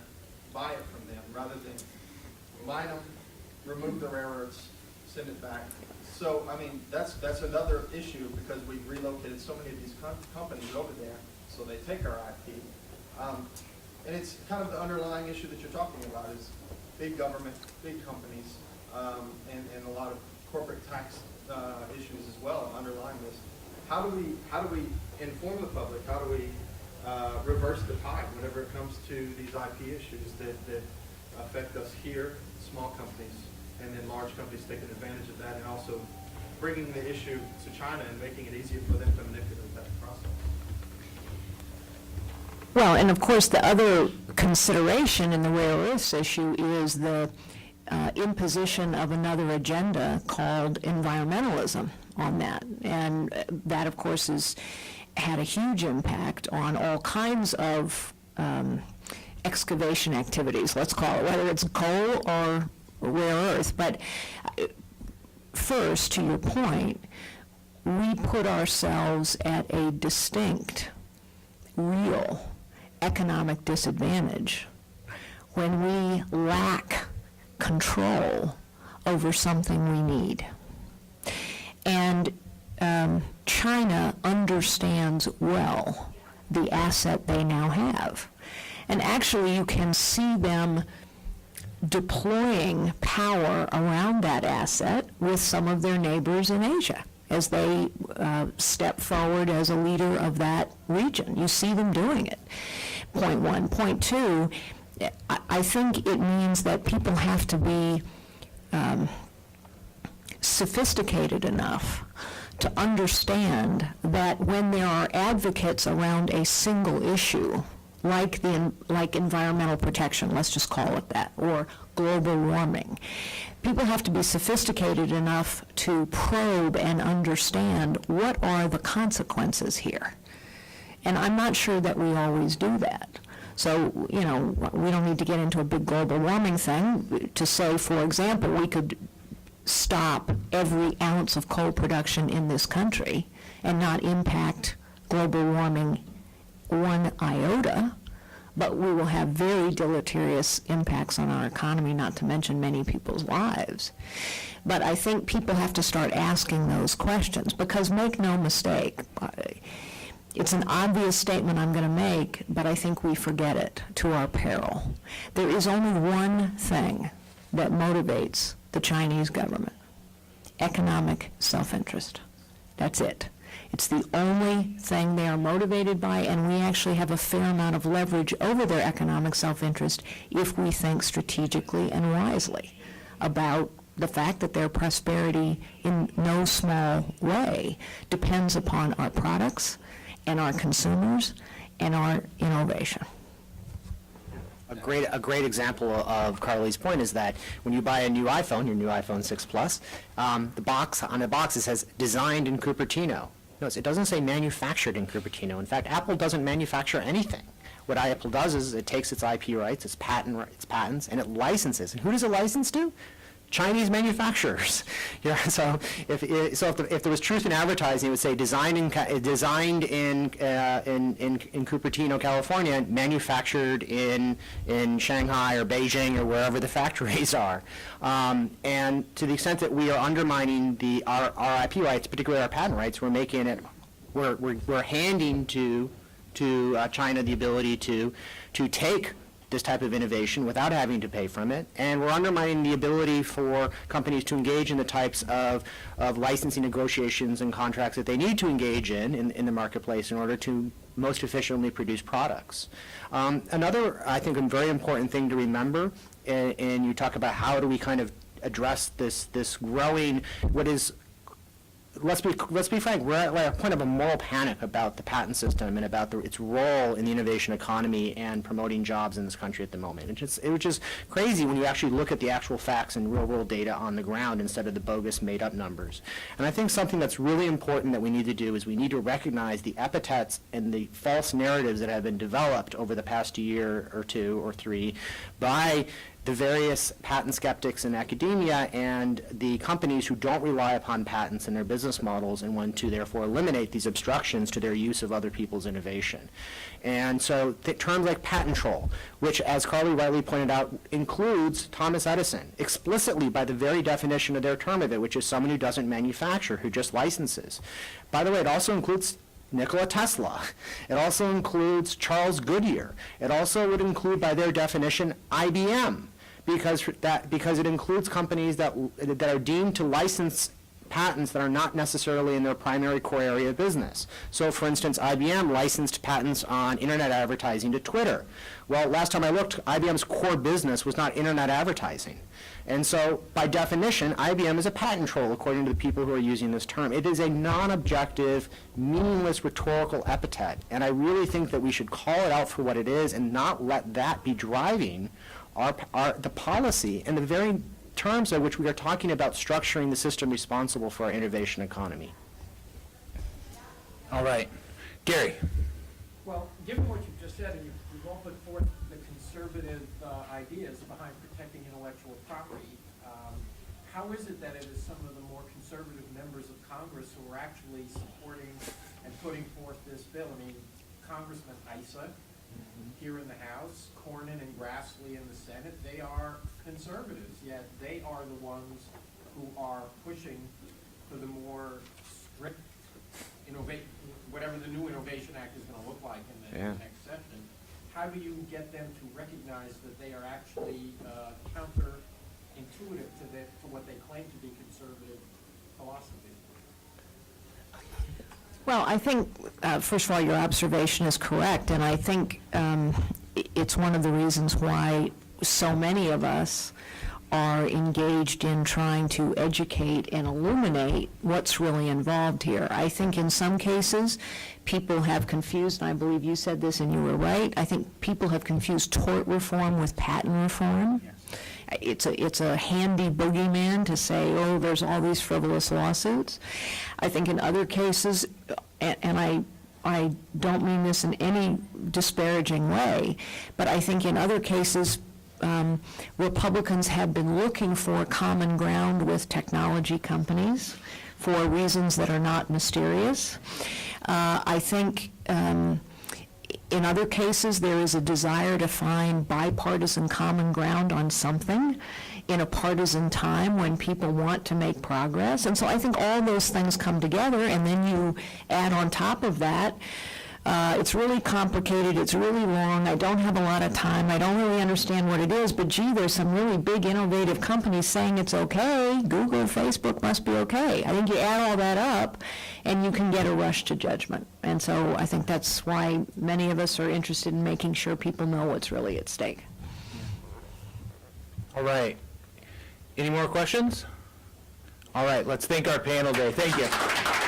buy it from them, rather than mine them, remove the rare earths, send it back. So, I mean, that's another issue because we've relocated so many of these companies over there, so they take our IP. And it's kind of the underlying issue that you're talking about is big government, big companies, and a lot of corporate tax issues as well underlying this. How do we inform the public? How do we reverse the tide whenever it comes to these IP issues that affect us here, small companies, and then large companies taking advantage of that, and also bringing the issue to China and making it easier for them to manipulate that process? Well, and of course, the other consideration in the rare earths issue is the imposition of another agenda called environmentalism on that. And that, of course, has had a huge impact on all kinds of excavation activities, let's call it, whether it's coal or rare earth. But first, to your point, we put ourselves at a distinct, real economic disadvantage when we lack control over something we need. And China understands well the asset they now have. And actually, you can see them deploying power around that asset with some of their neighbors in Asia. as they step forward as a leader of that region. You see them doing it, point one. Point two, I think it means that people have to be sophisticated enough to understand that when there are advocates around a single issue, like environmental protection, let's just call it that, or global warming, people have to be sophisticated enough to probe and understand what are the consequences here. And I'm not sure that we always do that. So, you know, we don't need to get into a big global warming thing to say, for example, we could stop every ounce of coal production in this country and not impact global warming one iota, but we will have very deleterious impacts on our economy, not to mention many people's lives. But I think people have to start asking those questions, because make no mistake, it's an obvious statement I'm going to make, but I think we forget it to our peril. There is only one thing that motivates the Chinese government: economic self-interest. That's it. It's the only thing they are motivated by, and we actually have a fair amount of leverage over their economic self-interest if we think strategically and wisely about the fact that their prosperity in no small way depends upon our products and our consumers and our innovation. A great example of Carly's point is that when you buy a new iPhone, your new iPhone 6 Plus, on the box it says designed in Cupertino. Notice it doesn't say manufactured in Cupertino. In fact, Apple doesn't manufacture anything. What Apple does is it takes its IP rights, its patents, and it licenses. And who does it license to? Chinese manufacturers. Yeah, so if there was truth in advertising, it would say designed in Cupertino, California, manufactured in Shanghai or Beijing or wherever the factories are. And to the extent that we are undermining our IP rights, particularly our patent rights, we're handing to China the ability to take this type of innovation without having to pay from it, and we're undermining the ability for companies to engage in the types of licensing negotiations and contracts that they need to engage in the marketplace in order to most efficiently produce products. Another, I think, a very important thing to remember, and you talk about how do we kind of address this growing, what is, let's be frank, we're at a point of a moral panic about the patent system and about its role in the innovation economy and promoting jobs in this country at the moment. It was just crazy when you actually look at the actual facts and real-world data on the ground instead of the bogus made-up numbers. And I think something that's really important that we need to do is we need to recognize the epithets and the false narratives that have been developed over the past year or two or three by the various patent skeptics in academia and the companies who don't rely upon patents in their business models and want to therefore eliminate these obstructions to their use of other people's innovation. And so terms like patent troll, which, as Carly rightly pointed out, includes Thomas Edison explicitly by the very definition of their term of it, which is someone who doesn't manufacture, who just licenses. By the way, it also includes Nikola Tesla. It also includes Charles Goodyear. It also would include, by their definition, IBM, because it includes companies that are deemed to license patents that are not necessarily in their primary core area of business. So, for instance, IBM licensed patents on internet advertising to Twitter. Well, last time I looked, IBM's core business was not internet advertising. And so, by definition, IBM is a patent troll, according to the people who are using this term. It is a non-objective, meaningless rhetorical epithet, and I really think that we should call it out for what it is and not let that be driving the policy and the very terms of which we are talking about structuring the system responsible for our innovation economy. All right. Gary. Well, given what you've just said, and you've all put forth the conservative ideas behind protecting intellectual property, how is it that it is some of the more conservative members of Congress who are actually supporting and putting forth this bill? I mean, Congressman Issa here in the House, Cornyn and Grassley in the Senate, they are conservatives, yet they are the ones who are pushing for the more strict whatever the new Innovation Act is going to look like in the next session. How do you get them to recognize that they are actually counterintuitive to what they claim to be conservative philosophy? Well, I think, first of all, your observation is correct, and I think it's one of the reasons why so many of us are engaged in trying to educate and illuminate what's really involved here. I think in some cases, people have confused, and I believe you said this and you were right, I think people have confused tort reform with patent reform. It's a handy boogeyman to say, oh, there's all these frivolous lawsuits. I think in other cases, and I don't mean this in any disparaging way, but I think in other cases, Republicans have been looking for common ground with technology companies for reasons that are not mysterious. I think in other cases, there is a desire to find bipartisan common ground on something in a partisan time when people want to make progress. And so I think all those things come together, and then you add on top of that, it's really complicated, it's really long, I don't have a lot of time, I don't really understand what it is, but gee, there's some really big innovative companies saying it's okay, Google, Facebook must be okay. I think you add all that up, and you can get a rush to judgment. And so I think that's why many of us are interested in making sure people know what's really at stake. All right. Any more questions? All right, let's thank our panel today. Thank you.